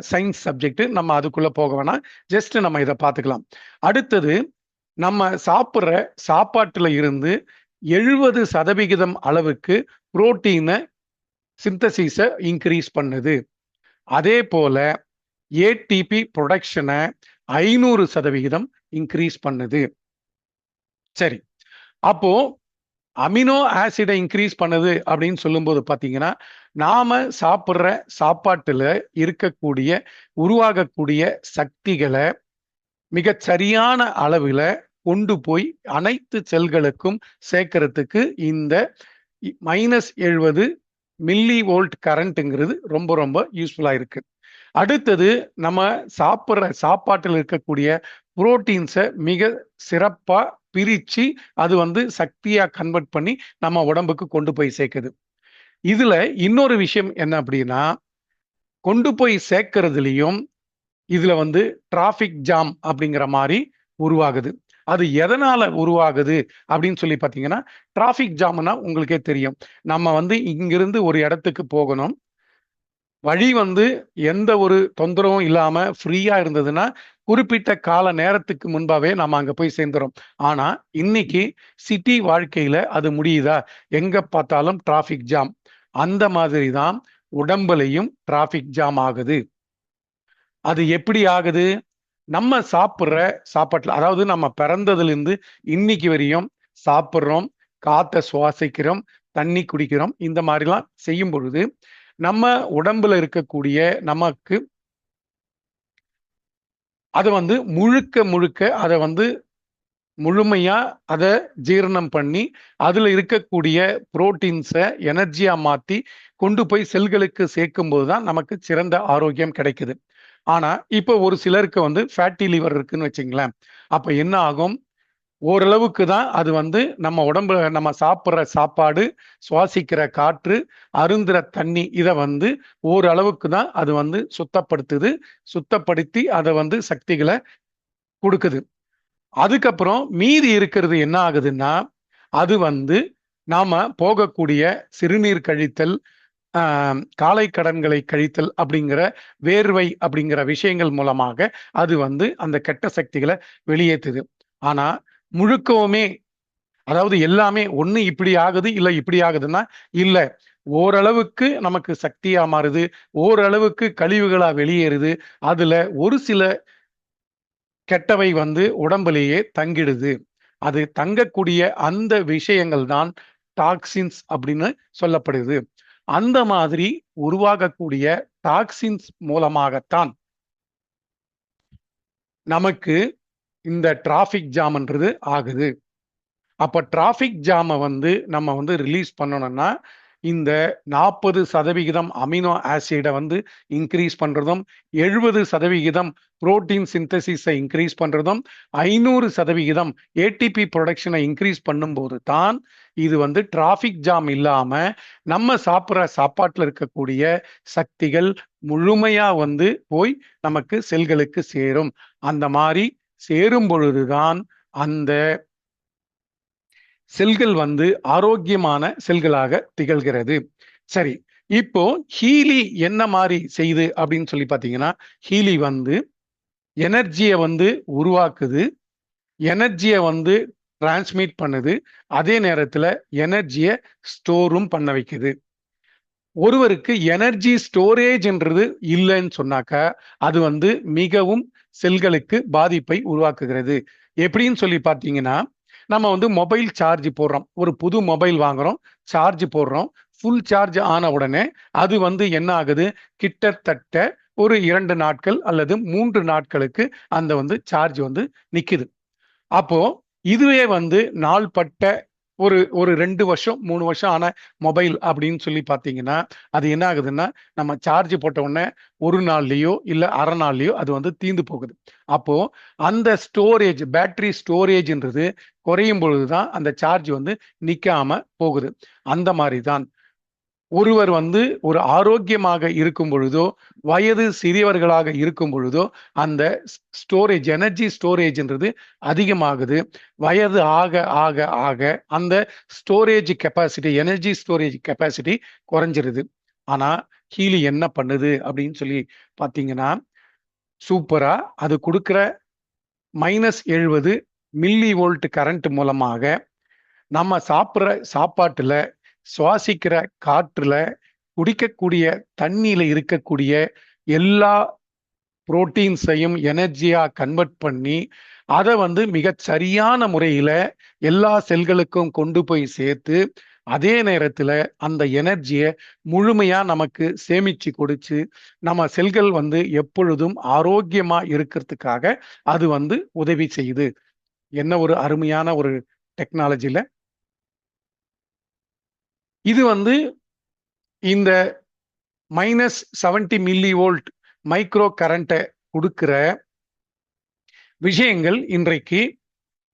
சயின்ஸ் சப்ஜெக்ட், நம்ம அதுக்குள்ள போக வேணாம், ஜஸ்ட் நம்ம இதை பார்த்துக்கலாம். அடுத்தது நம்ம சாப்பிட்ற சாப்பாட்டுல இருந்து 70% அளவுக்கு புரோட்டீனை சிந்தசிஸை இன்க்ரீஸ் பண்ணுது. அதே போல ஏடிபி ப்ரொடக்ஷனை 500% இன்க்ரீஸ் பண்ணுது. சரி, அப்போ அமினோ ஆசிடை இன்க்ரீஸ் பண்ணுது அப்படின்னு சொல்லும்போது பார்த்தீங்கன்னா, நாம சாப்பிட்ற சாப்பாட்டுல இருக்கக்கூடிய உருவாகக்கூடிய சக்திகளை மிகச் சரியான அளவில் கொண்டு போய் அனைத்து செல்களுக்கும் சேர்க்கறதுக்கு இந்த -70 மில்லி வோல்ட் கரண்ட்டுங்கிறது ரொம்ப ரொம்ப யூஸ்ஃபுல்லா இருக்கு. அடுத்தது நம்ம சாப்பிட்ற சாப்பாட்டில் இருக்கக்கூடிய புரோட்டீன்ஸை மிக சிறப்பா பிரிச்சு அது வந்து சக்தியா கன்வெர்ட் பண்ணி நம்ம உடம்புக்கு கொண்டு போய் சேர்க்குது. இதுல இன்னொரு விஷயம் என்ன அப்படின்னா, கொண்டு போய் சேர்க்கறதுலயும் இதுல வந்து டிராஃபிக் ஜாம் அப்படிங்கிற மாதிரி உருவாகுது. அது எதனால உருவாகுது அப்படின்னு சொல்லி பார்த்தீங்கன்னா, டிராஃபிக் ஜாம்னா உங்களுக்கே தெரியும். நம்ம வந்து இங்கிருந்து ஒரு இடத்துக்கு போகணும். வழி வந்து எந்த ஒரு தொந்தரவும் இல்லாம ஃப்ரீயா இருந்ததுன்னா, குறிப்பிட்ட கால நேரத்துக்கு முன்பாவே நம்ம அங்க போய் சேர்ந்துறோம். ஆனா, இன்னைக்கு சிட்டி வாழ்க்கையில அது முடியுதா? எங்க பார்த்தாலும் டிராஃபிக் ஜாம். அந்த மாதிரி தான் உடம்புலயும் டிராஃபிக் ஜாம் ஆகுது. அது எப்படி ஆகுது? நம்ம சாப்பிடுற சாப்பாட்டுல, அதாவது நம்ம பிறந்ததிலிருந்து இன்னைக்கு வரையும் சாப்பிடுறோம், காத்த சுவாசிக்கிறோம், தண்ணி குடிக்கிறோம். இந்த மாதிரிலாம் செய்யும் பொழுது நம்ம உடம்புல இருக்கக்கூடிய நமக்கு அதை வந்து முழுக்க முழுக்க அதை வந்து முழுமையா அதை ஜீரணம் பண்ணி அதுல இருக்கக்கூடிய புரோட்டீன்ஸை எனர்ஜியா மாத்தி கொண்டு போய் செல்களுக்கு சேர்க்கும் போதுதான் நமக்கு சிறந்த ஆரோக்கியம் கிடைக்குது. ஆனா இப்ப ஒரு சிலருக்கு வந்து ஃபேட்டி லிவர் இருக்குன்னு வச்சுங்களேன். அப்ப என்ன ஆகும்? ஓரளவுக்கு தான் அது வந்து நம்ம உடம்புல நம்ம சாப்பிட்ற சாப்பாடு, சுவாசிக்கிற காற்று, அருந்துற தண்ணி இதை வந்து ஓரளவுக்கு தான் அது வந்து சுத்தப்படுத்துது. சுத்தப்படுத்தி அதை வந்து சக்திகளை கொடுக்குது. அதுக்கப்புறம் மீதி இருக்கிறது என்ன ஆகுதுன்னா, அது வந்து நாம போகக்கூடிய சிறுநீர் கழித்தல், காலை கடன்களை கழித்தல் அப்படிங்கிற வேர்வை அப்படிங்கிற விஷயங்கள் மூலமாக அது வந்து அந்த கெட்ட சக்திகளை வெளியேற்றுது. ஆனா முழுக்கவுமே, அதாவது எல்லாமே ஒண்ணு இப்படி ஆகுது இல்ல இப்படி ஆகுதுன்னா இல்ல, ஓரளவுக்கு நமக்கு சக்தியா மாறுது, ஓரளவுக்கு கழிவுகளா வெளியேறுது. அதுல ஒரு சில கெட்டவை வந்து உடம்புலேயே தங்கிடுது. அது தங்கக்கூடிய அந்த விஷயங்கள் தான் டாக்ஸின்ஸ் அப்படின்னு சொல்லப்படுது. அந்த மாதிரி உருவாகக்கூடிய டாக்ஸின்ஸ் மூலமாகத்தான் நமக்கு இந்த டிராஃபிக் ஜாம்ன்றது ஆகுது. அப்ப டிராஃபிக் ஜாமை வந்து நம்ம வந்து ரிலீஸ் பண்ணணும்னா, இந்த 40% அமினோ ஆசிடை வந்து இன்க்ரீஸ் பண்றதும், 70% புரோட்டீன் சிந்தசிஸை இன்க்ரீஸ் பண்றதும், 500% ஏடிபி ப்ரொடக்ஷனை இன்க்ரீஸ் பண்ணும்போது தான் இது வந்து டிராஃபிக் ஜாம் இல்லாம நம்ம சாப்பிட்ற சாப்பாட்டில் இருக்கக்கூடிய சக்திகள் முழுமையா வந்து போய் நமக்கு செல்களுக்கு சேரும். அந்த மாதிரி சேரும் பொழுதுதான் அந்த செல்கள் வந்து ஆரோக்கியமான செல்களாக திகழ்கிறது. சரி, இப்போ ஹீலி என்ன மாதிரி செய்யுது அப்படின்னு சொல்லி பார்த்தீங்கன்னா, ஹீலி வந்து எனர்ஜியை வந்து உருவாக்குது, எனர்ஜியை வந்து டிரான்ஸ்மிட் பண்ணுது, அதே நேரத்தில் எனர்ஜியை ஸ்டோரும் பண்ண வைக்குது. ஒருவருக்கு எனர்ஜி ஸ்டோரேஜ்ன்றது இல்லைன்னு சொன்னாக்கா அது வந்து மிகவும் செல்களுக்கு பாதிப்பை உருவாக்குகிறது. எப்படின்னு சொல்லி பார்த்தீங்கன்னா, நம்ம வந்து மொபைல் சார்ஜ் போடுறோம், ஒரு புது மொபைல் வாங்குறோம், சார்ஜ் போடுறோம், ஃபுல் சார்ஜ் ஆன உடனே அது வந்து என்ன ஆகுது? கிட்டத்தட்ட ஒரு 2 நாட்கள் அல்லது 3 நாட்களுக்கு அந்த வந்து சார்ஜ் வந்து நிக்குது. அப்போ இதுவே வந்து நாள்பட்ட ஒரு ஒரு 2 வருஷம் 3 வருஷம் ஆன மொபைல் அப்படின்னு சொல்லி பார்த்தீங்கன்னா, அது என்ன ஆகுதுன்னா, நம்ம சார்ஜ் போட்ட உடனே ஒரு நாள்லயோ இல்ல அரை நாள்லயோ அது வந்து தீந்து போகுது. அப்போ அந்த ஸ்டோரேஜ், பேட்டரி ஸ்டோரேஜ்ன்றது குறையும் பொழுதுதான் அந்த சார்ஜ் வந்து நிக்காம போகுது. அந்த மாதிரி தான் ஒருவர் வந்து ஒரு ஆரோக்கியமாக இருக்கும் பொழுதோ, வயது சிறியவர்களாக இருக்கும் பொழுதோ, அந்த ஸ்டோரேஜ், எனர்ஜி ஸ்டோரேஜ்ன்றது அதிகமாகுது. வயது ஆக ஆக ஆக அந்த storage capacity, energy storage capacity குறைஞ்சிருது. ஆனா ஹீலி என்ன பண்ணுது அப்படின்னு சொல்லி பார்த்தீங்கன்னா, சூப்பரா அது கொடுக்கிற -70 மில்லி வோல்ட் கரண்ட் மூலமாக நம்ம சாப்பிட்ற சாப்பாட்டுல, சுவாசிக்கிற காற்றுல, குடிக்கக்கூடிய தண்ணியில இருக்கக்கூடிய எல்லா புரோட்டீன்ஸையும் எனர்ஜியா கன்வெர்ட் பண்ணி அதை வந்து மிகச் சரியான முறையில எல்லா செல்களுக்கும் கொண்டு போய் சேர்த்து அதே நேரத்துல அந்த எனர்ஜியை முழுமையா நமக்கு சேமிச்சு கொடுத்து நம்ம செல்கள் வந்து எப்பொழுதும் ஆரோக்கியமா இருக்கிறதுக்காக அது வந்து உதவி செய்யுது. என்ன ஒரு அருமையான ஒரு டெக்னாலஜில இது வந்து இந்த -70 மில்லி வோல்ட் மைக்ரோ கரண்ட்டை கொடுக்கிற விஷயங்கள் இன்றைக்கு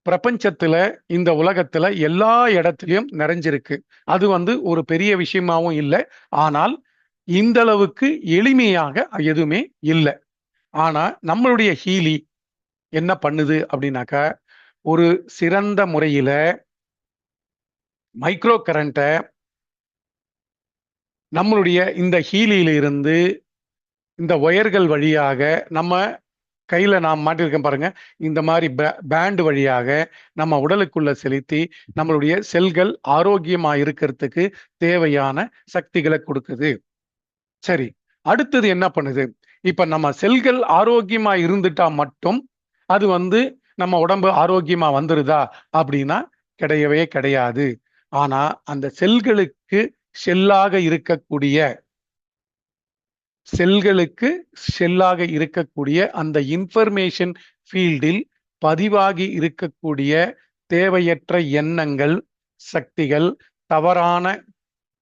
பிரபஞ்சத்துல இந்த உலகத்துல எல்லா இடத்துலயும் நிறைஞ்சிருக்கு. அது வந்து ஒரு பெரிய விஷயமாவும் இல்லை. ஆனால் இந்த அளவுக்கு எளிமையாக எதுவுமே இல்லை. ஆனா நம்மளுடைய ஹீலி என்ன பண்ணுது அப்படின்னாக்கா, ஒரு சிறந்த முறையில மைக்ரோ கரண்ட்டை நம்மளுடைய இந்த ஹீலியில இருந்து இந்த ஒயர்கள் வழியாக நம்ம கையில நான் மாட்டிருக்கேன் பாருங்க, இந்த மாதிரி பேண்ட் வழியாக நம்ம உடலுக்குள்ள செலுத்தி நம்மளுடைய செல்கள் ஆரோக்கியமா இருக்கிறதுக்கு தேவையான சக்திகளை கொடுக்குது. சரி, அடுத்தது என்ன பண்ணுது? இப்ப நம்ம செல்கள் ஆரோக்கியமா இருந்துட்டா மட்டும் அது வந்து நம்ம உடம்பு ஆரோக்கியமா வந்துருதா அப்படின்னா கிடையவே கிடையாது. ஆனா அந்த செல்களுக்கு செல்லாக இருக்கக்கூடிய அந்த இன்ஃபர்மேஷன் ஃபீல்டில் பதிவாகி இருக்கக்கூடிய தேவையற்ற எண்ணங்கள், சக்திகள், தவறான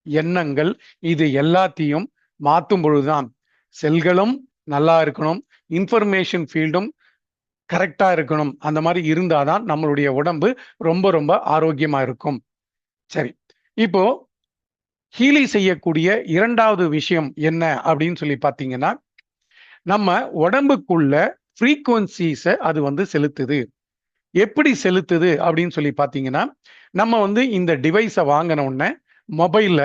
எண்ணங்கள் இது எல்லாத்தையும் மாற்றும் பொழுதுதான் செல்களும் நல்லா இருக்கணும், இன்ஃபர்மேஷன் ஃபீல்டும் கரெக்டா இருக்கணும். அந்த மாதிரி இருந்தாதான் நம்மளுடைய உடம்பு ரொம்ப ரொம்ப ஆரோக்கியமா இருக்கும். சரி, இப்போ ஹீலி செய்யக்கூடிய இரண்டாவது விஷயம் என்ன அப்படின்னு சொல்லி பார்த்தீங்கன்னா, நம்ம உடம்புக்குள்ள ஃப்ரீக்வன்சிஸை அது வந்து செலுத்துது. எப்படி செலுத்துது அப்படின்னு சொல்லி பார்த்தீங்கன்னா, நம்ம வந்து இந்த டிவைஸை வாங்கின உடனே மொபைல்ல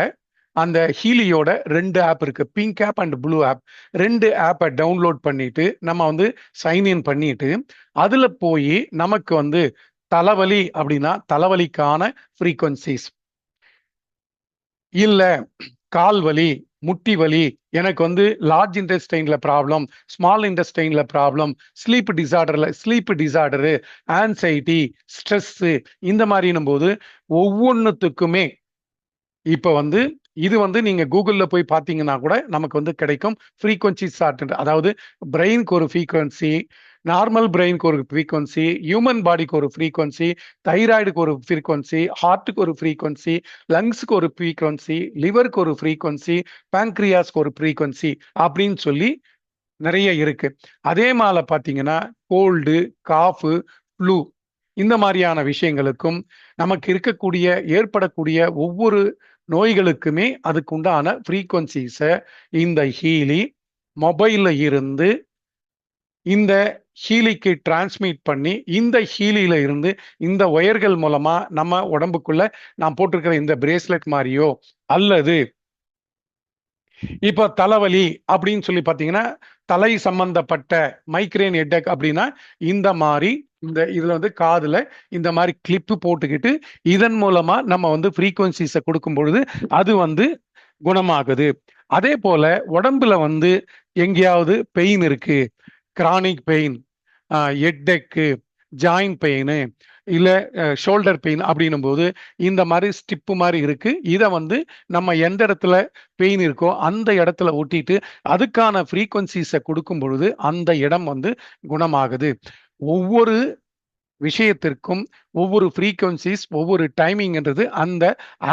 அந்த ஹீலியோட 2 ஆப் இருக்கு. Pink app and blue app. 2 ஆப்பை டவுன்லோட் பண்ணிட்டு நம்ம வந்து சைன்இன் பண்ணிட்டு அதுல போய் நமக்கு வந்து தலைவலி அப்படின்னா தலைவலிக்கான ஃப்ரீக்வன்சிஸ், இல்ல கால் வலி, முட்டி வலி, எனக்கு வந்து லார்ஜ் இன்டெஸ்டைன்ல ப்ராப்ளம், ஸ்மால் இன்டெஸ்டைன்ல problem, sleep disorder, anxiety, stress, இந்த மாதிரினும் போது ஒவ்வொன்றுத்துக்குமே இப்ப வந்து இது வந்து நீங்க கூகுள்ல போய் பார்த்தீங்கன்னா கூட நமக்கு வந்து கிடைக்கும். ஃப்ரீக்வன்சி சார்ட், அதாவது பிரெயினுக்கு ஒரு ஃப்ரீக்வன்சி, நார்மல் பிரெயினுக்கு ஒரு ஃப்ரீக்வன்சி, ஹியூமன் பாடிக்கு ஒரு ஃப்ரீக்வன்சி, தைராய்டுக்கு ஒரு ஃப்ரீக்வன்சி, ஹார்ட்டுக்கு ஒரு ஃப்ரீக்வன்சி, லங்ஸுக்கு ஒரு ஃப்ரீக்வன்சி, லிவருக்கு ஒரு ஃப்ரீக்வன்சி, பேங்க்ரியாஸ்க்கு ஒரு ஃப்ரீக்வன்சி அப்படின்னு சொல்லி நிறைய இருக்கு. அதே மாதிரி பார்த்தீங்கன்னா கோல்டு, காஃபு, ஃப்ளூ இந்த மாதிரியான விஷயங்களுக்கும் நமக்கு இருக்கக்கூடிய ஏற்படக்கூடிய ஒவ்வொரு நோய்களுக்குமே அதுக்கு உண்டான ஃப்ரீக்வன்சிஸை இந்த ஹீலி மொபைல்ல இருந்து இந்த ஹீலிக்கு டிரான்ஸ்மிட் பண்ணி இந்த ஹீலியில இருந்து இந்த ஒயர்கள் மூலமா நம்ம உடம்புக்குள்ள நான் போட்டிருக்கிற இந்த பிரேஸ்லெட் மாதிரியோ அல்லது இப்ப தலைவலி அப்படின்னு சொல்லி பாத்தீங்கன்னா தலை சம்பந்தப்பட்ட மைக்ரேன் ஹெட்டேக் அப்படின்னா இந்த மாதிரி இந்த இதுல வந்து காதுல இந்த மாதிரி கிளிப்பு போட்டுக்கிட்டு இதன் மூலமா நம்ம வந்து ஃப்ரீக்வன்சிஸை கொடுக்கும் பொழுது அது வந்து குணமாகுது. அதே போல உடம்புல வந்து எங்கேயாவது பெயின் இருக்கு, கிரானிக் பெயின், ஹெட்டேக்கு, ஜாயிண்ட் பெயின், இல்ல ஷோல்டர் பெயின் அப்படின்னும் போது இந்த மாதிரி ஸ்டிப்பு மாதிரி இருக்கு. இதை வந்து நம்ம எந்த இடத்துல பெயின் இருக்கோ அந்த இடத்துல ஒட்டிட்டு அதுக்கான ஃப்ரீக்வன்சிஸை கொடுக்கும் பொழுது அந்த இடம் வந்து குணமாகுது. ஒவ்வொரு விஷயத்திற்கும் ஒவ்வொரு ஃப்ரீக்வன்சிஸ், ஒவ்வொரு டைமிங்ன்றது அந்த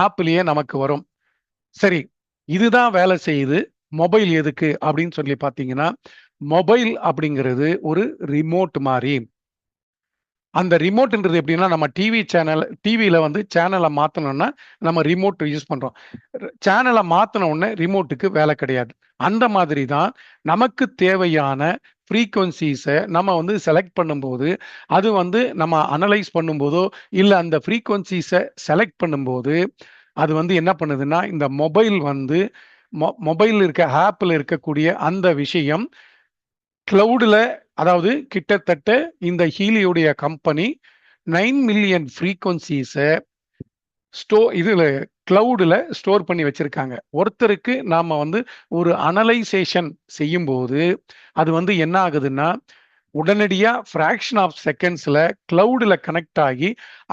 ஆப்லயே நமக்கு வரும். சரி, இதுதான் வேலை செய்யுது. மொபைல் எதுக்கு அப்படின்னு சொல்லி பார்த்தீங்கன்னா, மொபைல் அப்படிங்கிறது ஒரு ரிமோட் மாதிரி. அந்த ரிமோட்ன்றது எப்படின்னா நம்ம டிவியில வந்து சேனலை மாற்றணும்னா நம்ம ரிமோட் யூஸ் பண்றோம். சேனலை மாற்றின உடனே ரிமோட்டுக்கு வேலை கிடையாது. அந்த மாதிரி தான் நமக்கு தேவையான ஃப்ரீக்வன்சிஸை நம்ம வந்து செலக்ட் பண்ணும்போது அது வந்து நம்ம அனலைஸ் பண்ணும்போதோ இல்லை அந்த ஃப்ரீக்வன்சிஸை செலக்ட் பண்ணும்போது அது வந்து என்ன பண்ணுதுன்னா இந்த மொபைல் வந்து மொபைல் இருக்க ஆப்பில் இருக்கக்கூடிய அந்த விஷயம் கிளவுடில், அதாவது கிட்டத்தட்ட இந்த ஹீலியுடைய கம்பெனி 9 மில்லியன் ஃப்ரீக்வன்சிஸை இதுல கிளவுடில் ஸ்டோர் பண்ணி வச்சிருக்காங்க. ஒருத்தருக்கு நாம வந்து ஒரு அனலைசேஷன் செய்யும் போது அது வந்து என்ன ஆகுதுன்னா, உடனடியா ஃப்ராக்ஷன் ஆஃப் செகண்ட்ஸ்ல கிளவுடில் கனெக்ட் ஆகி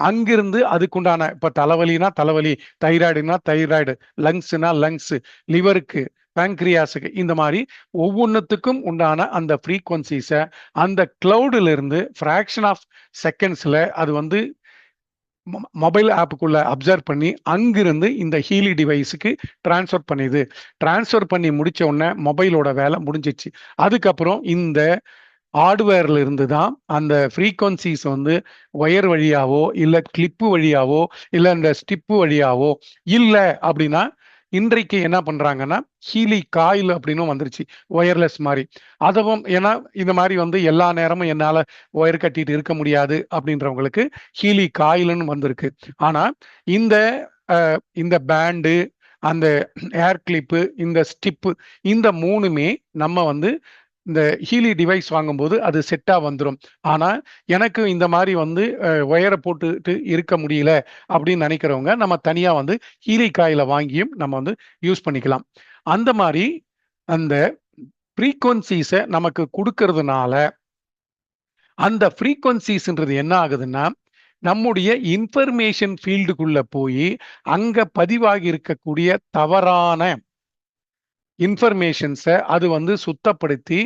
அங்கிருந்து அதுக்குண்டான இப்ப தலைவலினா தலைவலி, தைராய்டுனா தைராய்டு, லங்ஸ்னா லங்ஸ், லிவருக்கு, பேங்க்ரியாஸுக்கு, இந்த மாதிரி ஒவ்வொன்றுத்துக்கும் உண்டான அந்த ஃப்ரீக்வன்சிஸை அந்த கிளவுடில் இருந்து ஃப்ராக்ஷன் ஆஃப் செகண்ட்ஸ்ல அது வந்து மொபைல் ஆப்புக்குள்ள அப்சர்வ் பண்ணி அங்கிருந்து இந்த ஹீலி டிவைஸுக்கு டிரான்ஸ்ஃபர் பண்ணிது. டிரான்ஸ்ஃபர் பண்ணி முடிச்ச உடனே மொபைலோட வேலை முடிஞ்சிச்சு. அதுக்கப்புறம் இந்த ஹார்ட்வேர்ல இருந்து தான் அந்த ஃப்ரீக்வன்சிஸ் வந்து ஒயர் வழியாவோ இல்லை கிளிப்பு வழியாவோ இல்லை இந்த ஸ்டிப்பு வழியாவோ இல்லை அப்படின்னா இன்றைக்கு என்ன பண்றாங்கன்னா ஹீலி காயில் அப்படின்னு வந்துருச்சு, ஒயர்லெஸ் மாதிரி. அதுவும் ஏன்னா இந்த மாதிரி வந்து எல்லா நேரமும் என்னால் ஒயர் கட்டிட்டு இருக்க முடியாது அப்படின்றவங்களுக்கு ஹீலி காயில்னு வந்திருக்கு. ஆனா இந்த இந்த பேண்டு, அந்த ஏர் கிளிப்பு, இந்த ஸ்டிப்பு, இந்த மூணுமே நம்ம வந்து இந்த ஹீலி டிவைஸ் வாங்கும்போது அது செட்டா வந்துடும். ஆனா எனக்கு இந்த மாதிரி வந்து ஒயரை போட்டுட்டு இருக்க முடியல அப்படின்னு நினைக்கிறவங்க நம்ம தனியா வந்து ஹீலி காயில வாங்கியும் நம்ம வந்து யூஸ் பண்ணிக்கலாம். அந்த மாதிரி அந்த ஃப்ரீக்வன்சிஸை நமக்கு கொடுக்கறதுனால அந்த ஃப்ரீக்வன்சிஸ்ன்றது என்ன ஆகுதுன்னா நம்முடைய இன்ஃபர்மேஷன் ஃபீல்டுக்குள்ள போய் அங்க பதிவாகி இருக்கக்கூடிய தவறான இன்ஃபர்மேஷன்ஸை அது வந்து சுத்தப்படுத்தி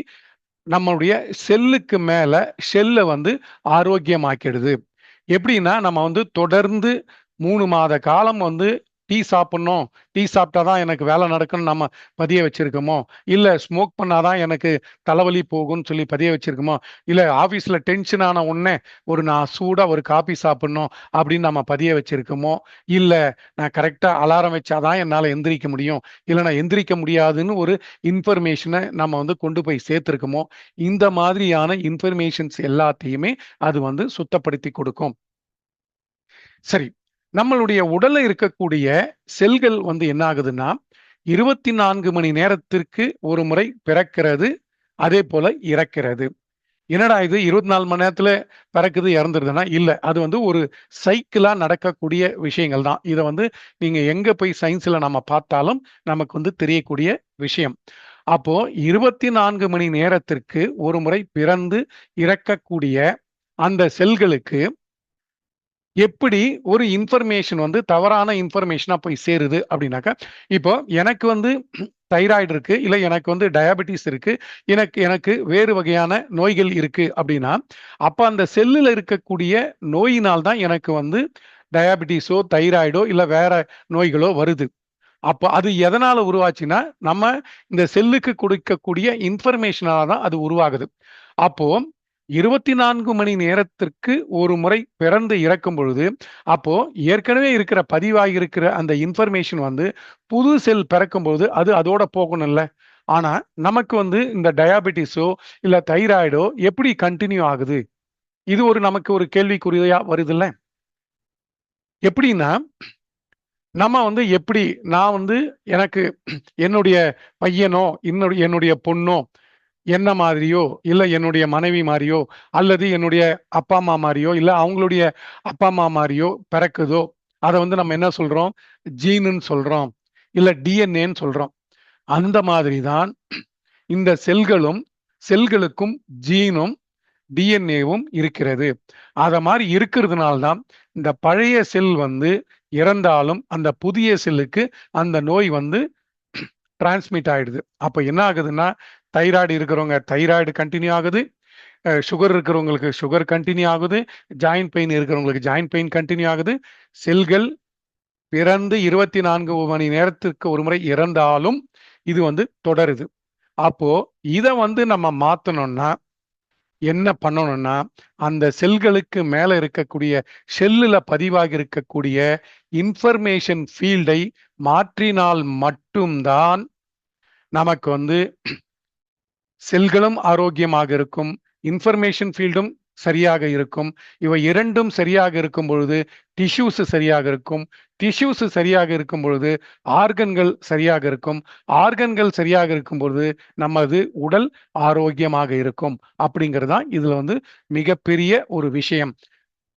நம்மளுடைய செல்லுக்கு மேல ஷெல்லை வந்து ஆரோக்கியமாக்கிடுது. எப்படின்னா நம்ம வந்து தொடர்ந்து 3 மாத காலம் வந்து டீ சாப்பிடணும், டீ சாப்பிட்டாதான் எனக்கு வேலை நடக்கும்னு நம்ம பதிய வச்சிருக்கோமோ, இல்ல ஸ்மோக் பண்ணாதான் எனக்கு தலைவலி போகும்னு சொல்லி பதிய வச்சிருக்கோமோ, இல்ல ஆபீஸ்ல டென்ஷன் ஆன உடனே நான் சூடா ஒரு காபி சாப்பிடணும் அப்படின்னு நம்ம பதிய வச்சிருக்கோமோ, இல்ல நான் கரெக்டா அலாரம் வச்சாதான் என்னால எந்திரிக்க முடியும், இல்ல நான் எந்திரிக்க முடியாதுன்னு ஒரு இன்ஃபர்மேஷனை நம்ம வந்து கொண்டு போய் சேர்த்திருக்கோமோ, இந்த மாதிரியான இன்ஃபர்மேஷன்ஸ் எல்லாத்தையுமே அது வந்து சுத்தப்படுத்தி கொடுக்கும். சரி, நம்மளுடைய உடல்ல இருக்கக்கூடிய செல்கள் வந்து என்ன ஆகுதுன்னா 24 மணி நேரத்திற்கு ஒரு முறை பிறக்கிறது, அதே போல இறக்கிறது. என்னடா இது 24 மணி நேரத்துல பிறக்குது இறந்துருதுன்னா இல்ல, அது வந்து ஒரு சைக்கிளா நடக்கக்கூடிய விஷயங்கள் தான். இதை வந்து நீங்க எங்க போய் சயின்ஸ்ல நம்ம பார்த்தாலும் நமக்கு வந்து தெரியக்கூடிய விஷயம். அப்போ 24 மணி நேரத்திற்கு ஒரு முறை பிறந்து இறக்கக்கூடிய அந்த செல்களுக்கு எப்படி ஒரு இன்ஃபர்மேஷன் வந்து தவறான இன்ஃபர்மேஷனா போய் சேருது அப்படின்னாக்கா, இப்போ எனக்கு வந்து தைராய்டு இருக்கு, இல்லை எனக்கு வந்து டயபெட்டிஸ் இருக்கு, எனக்கு எனக்கு வேறு வகையான நோய்கள் இருக்கு அப்படின்னா, அப்போ அந்த செல்லில் இருக்கக்கூடிய நோயினால் தான் எனக்கு வந்து டயபெட்டிஸோ தைராய்டோ இல்லை வேற நோய்களோ வருது. அப்போ அது எதனால உருவாச்சுன்னா நம்ம இந்த செல்லுக்கு கொடுக்கக்கூடிய இன்ஃபர்மேஷனால தான் அது உருவாகுது. அப்போ 24 மணி நேரத்திற்கு ஒரு முறை பிறந்து இறக்கும் பொழுது அப்போ ஏற்கனவே இருக்கிற பதிவாகி இருக்கிற அந்த இன்ஃபர்மேஷன் வந்து புது செல் பிறக்கும் பொழுது அது அதோட போகணும்ல. ஆனா நமக்கு வந்து இந்த டயாபெட்டிஸோ இல்ல தைராய்டோ எப்படி கண்டினியூ ஆகுது? இது ஒரு நமக்கு ஒரு கேள்விக்குறியா வருதுல்ல. எப்படின்னா நம்ம வந்து எப்படி நான் வந்து எனக்கு என்னுடைய பையனோ என்னுடைய பொண்ணோ என்ன மாதிரியோ இல்ல என்னுடைய மனைவி மாதிரியோ அல்லது என்னுடைய அப்பா அம்மா மாதிரியோ இல்ல அவங்களுடைய அப்பா அம்மா மாதிரியோ பிறக்குதோ, அதை வந்து நம்ம என்ன சொல்றோம்? ஜீனுன்னு சொல்றோம், இல்ல டிஎன்ஏன்னு சொல்றோம். அந்த மாதிரி தான் இந்த செல்களுக்கும் ஜீனும் டிஎன்ஏவும் இருக்கிறது. அத மாதிரி இருக்கிறதுனால தான் இந்த பழைய செல் வந்து இறந்தாலும் அந்த புதிய செல்லுக்கு அந்த நோய் வந்து டிரான்ஸ்மிட் ஆயிடுது. அப்ப என்ன ஆகுதுன்னா தைராய்டு இருக்கிறவங்க தைராய்டு கண்டினியூ ஆகுது, சுகர் இருக்கிறவங்களுக்கு சுகர் கண்டினியூ ஆகுது, ஜாயிண்ட் பெயின் இருக்கிறவங்களுக்கு ஜாயிண்ட் பெயின் கண்டினியூ ஆகுது. செல்கள் பிறந்து 24 மணி நேரத்திற்கு ஒரு முறை இறந்தாலும் இது வந்து தொடருது. அப்போ இதை வந்து நம்ம மாத்தணும்னா என்ன பண்ணணும்னா அந்த செல்களுக்கு மேல இருக்கக்கூடிய செல்லுல பதிவாகி இருக்கக்கூடிய இன்ஃபர்மேஷன் ஃபீல்டை மாற்றினால் மட்டும்தான் நமக்கு வந்து செல்களும் ஆரோக்கியமாக இருக்கும், இன்ஃபர்மேஷன் ஃபீல்டும் சரியாக இருக்கும். இவை இரண்டும் சரியாக இருக்கும் பொழுது டிஷ்யூஸ் சரியாக இருக்கும், டிஷ்யூஸ் சரியாக இருக்கும் பொழுது ஆர்கன்கள் சரியாக இருக்கும், ஆர்கன்கள் சரியாக இருக்கும் பொழுது நமது உடல் ஆரோக்கியமாக இருக்கும். அப்படிங்கிறது தான் இதுல வந்து மிகப்பெரிய ஒரு விஷயம்.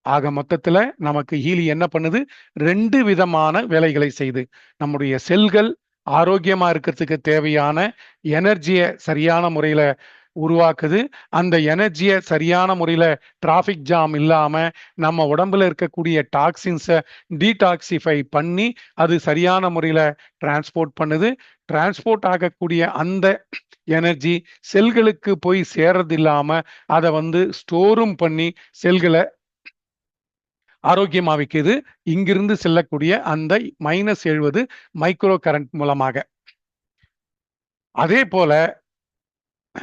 ஆக மொத்தத்துல நமக்கு ஹீலி என்ன பண்ணுது? 2 விதமான வேலைகளை செய்து நம்முடைய செல்கள் ஆரோக்கியமா இருக்கிறதுக்கு தேவையான எனர்ஜியை சரியான முறையில உருவாக்குது. அந்த எனர்ஜியை சரியான முறையில டிராஃபிக் ஜாம் இல்லாம நம்ம உடம்புல இருக்கக்கூடிய டாக்ஸின்ஸை டீடாக்சிஃபை பண்ணி அது சரியான முறையில டிரான்ஸ்போர்ட் பண்ணுது. டிரான்ஸ்போர்ட் ஆகக்கூடிய அந்த எனர்ஜி செல்களுக்கு போய் சேர்றது இல்லாம அதை வந்து ஸ்டோரும் பண்ணி செல்களை ஆரோக்கியமா வைக்குது. இங்கிருந்து செல்லக்கூடிய அந்த -70 மைக்ரோ கரண்ட் மூலமாக. அதே போல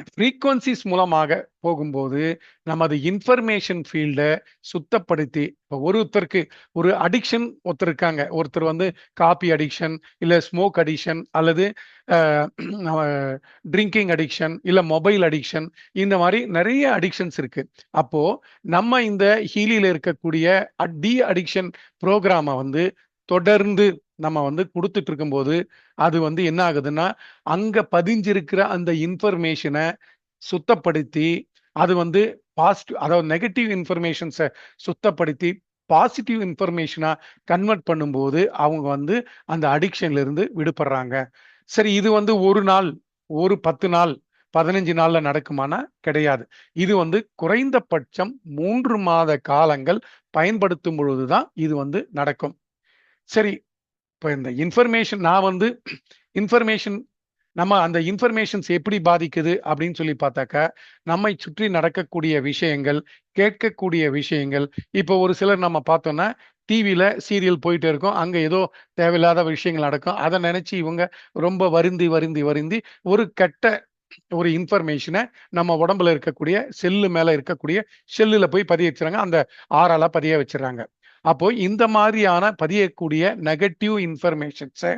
ஃப்ரீக்வன்சிஸ் மூலமாக போகும்போது நமது இன்ஃபர்மேஷன் ஃபீல்டை சுத்தப்படுத்தி, இப்போ ஒருத்தருக்கு ஒரு அடிக்ஷன் ஒருத்தர் இருக்காங்க. ஒருத்தர் வந்து காபி அடிக்ஷன், இல்லை ஸ்மோக் அடிக்ஷன், அல்லது ட்ரிங்கிங் அடிக்ஷன், இல்லை மொபைல் அடிக்ஷன், இந்த மாதிரி நிறைய அடிக்ஷன்ஸ் இருக்கு. அப்போ நம்ம இந்த ஹீலியில் இருக்கக்கூடிய டி அடிக்ஷன் ப்ரோக்ராமை வந்து தொடர்ந்து நம்ம வந்து கொடுத்துட்டு இருக்கும்போது அது வந்து என்ன ஆகுதுன்னா அங்க பதிஞ்சிருக்கிற அந்த இன்ஃபர்மேஷனை சுத்தப்படுத்தி அது வந்து பாசிட்டிவ், அதாவது நெகட்டிவ் இன்ஃபர்மேஷன்ஸை சுத்தப்படுத்தி பாசிட்டிவ் இன்ஃபர்மேஷனா கன்வெர்ட் பண்ணும்போது அவங்க வந்து அந்த அடிக்ஷன்ல இருந்து விடுபடுறாங்க. சரி, இது வந்து ஒரு நாள், ஒரு 10 நாள், 15 நாள்ல நடக்குமானா கிடையாது. இது வந்து குறைந்தபட்சம் 3 மாத காலங்கள் பயன்படுத்தும் பொழுதுதான் இது வந்து நடக்கும். சரி, இப்போ இந்த இன்ஃபர்மேஷன் நான் வந்து இன்ஃபர்மேஷன் நம்ம அந்த இன்ஃபர்மேஷன்ஸ் எப்படி பாதிக்குது அப்படின்னு சொல்லி பார்த்தாக்கா, நம்மை சுற்றி நடக்கக்கூடிய விஷயங்கள், கேட்கக்கூடிய விஷயங்கள், இப்போ ஒரு சிலர் நம்ம பார்த்தோம்னா டிவியில சீரியல் போயிட்டு இருக்கும், அங்க ஏதோ தேவையில்லாத விஷயங்கள் நடக்கும். அதை நினைச்சு இவங்க ரொம்ப வருந்தி வருந்தி வருந்தி ஒரு கெட்ட ஒரு இன்ஃபர்மேஷனை நம்ம உடம்புல இருக்கக்கூடிய செல்லு மேல இருக்கக்கூடிய செல்லுல போய் பதிய வச்சுறாங்க, அந்த ஆறால பதிய வச்சிடறாங்க. அப்போ இந்த மாதிரியான பதியக்கூடிய நெகட்டிவ் இன்ஃபர்மேஷன்ஸை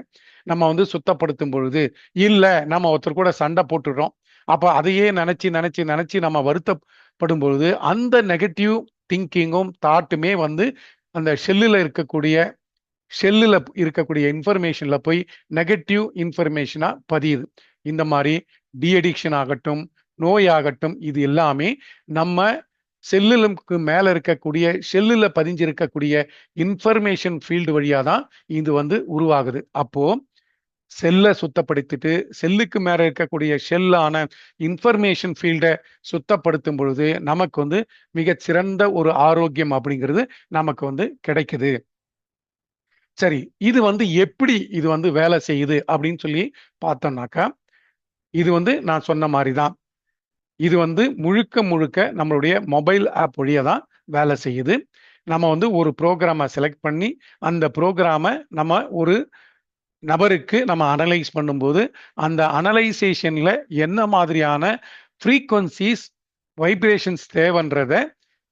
நம்ம வந்து சுத்தப்படுத்தும் பொழுது, இல்ல நம்ம ஒருத்தர் கூட சண்டை போட்டுடுறோம், அப்ப அதையே நினைச்சு நினைச்சு நினைச்சு நம்ம வருத்தப்படும் பொழுது அந்த நெகட்டிவ் திங்கிங்கும் தாட்டுமே வந்து அந்த செல்லுல இருக்கக்கூடிய இன்ஃபர்மேஷன்ல போய் நெகட்டிவ் இன்ஃபர்மேஷனா பதியுது. இந்த மாதிரி டி அடிக்ஷன் ஆகட்டும், நோய் ஆகட்டும், இது எல்லாமே நம்ம செல்லுக்கு மேல இருக்கக்கூடிய செல்லுல பதிஞ்சிருக்கக்கூடிய இன்ஃபர்மேஷன் ஃபீல்டு வழியா தான் இது வந்து உருவாகுது. அப்போ செல்லை சுத்தப்படுத்திட்டு செல்லுக்கு மேல இருக்கக்கூடிய ஷெல்லான இன்ஃபர்மேஷன் ஃபீல்டை சுத்தப்படுத்தும் பொழுது நமக்கு வந்து மிகச்சிறந்த ஒரு ஆரோக்கியம் அப்படிங்கிறது நமக்கு வந்து கிடைக்குது. சரி, இது வந்து எப்படி இது வந்து வேலை செய்யுது அப்படின்னு சொல்லி பார்த்தோம்னாக்கா, இது வந்து நான் சொன்ன மாதிரி தான். இது வந்து முழுக்க முழுக்க நம்மளுடைய மொபைல் ஆப் வழியா தான் வேலை செய்யுது. நம்ம வந்து ஒரு ப்ரோக்ராமை செலக்ட் பண்ணி அந்த ப்ரோக்ராமை நம்ம ஒரு நபருக்கு நம்ம அனலைஸ் பண்ணும்போது அந்த அனலைசேஷன்ல என்ன மாதிரியான ஃப்ரீக்வன்சிஸ், வைப்ரேஷன்ஸ் தேவைன்றத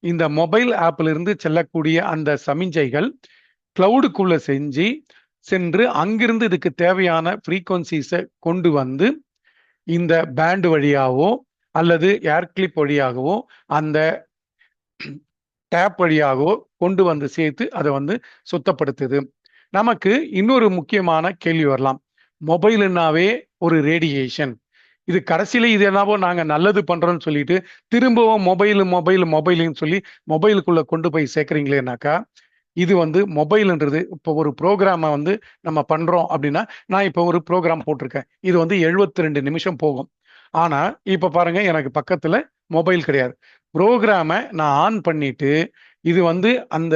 இந்த மொபைல் ஆப்ல இருந்து செல்லக்கூடிய அந்த சமிஞ்சைகள் கிளவுடுக்குள்ள சென்று அங்கிருந்து இதுக்கு தேவையான ஃப்ரீக்வன்சிஸை கொண்டு வந்து இந்த பேண்ட் வழியாவோ அல்லது ஏர் கிளிப் வழியாகவோ அந்த டேப் வழியாகவோ கொண்டு வந்து சேர்த்து அதை வந்து சுத்தப்படுத்துது. நமக்கு இன்னொரு முக்கியமான கேள்வி வரலாம், மொபைலுன்னாவே ஒரு ரேடியேஷன், இது கடைசியில இது என்னவோ நாங்க நல்லது பண்றோம்னு சொல்லிட்டு திரும்பவும் மொபைலுன்னு சொல்லி மொபைலுக்குள்ள கொண்டு போய் சேர்க்குறீங்களேனாக்கா, இது வந்து மொபைல்ன்றது இப்போ ஒரு ப்ரோக்ராமை வந்து நம்ம பண்றோம் அப்படின்னா, நான் இப்போ ஒரு ப்ரோக்ராம் போட்டிருக்கேன், இது வந்து 72 நிமிஷம் போகும். ஆனா இப்ப பாருங்க, எனக்கு பக்கத்துல மொபைல் கிடையாது. ப்ரோக்ராமை நான் ஆன் பண்ணிட்டு இது வந்து அந்த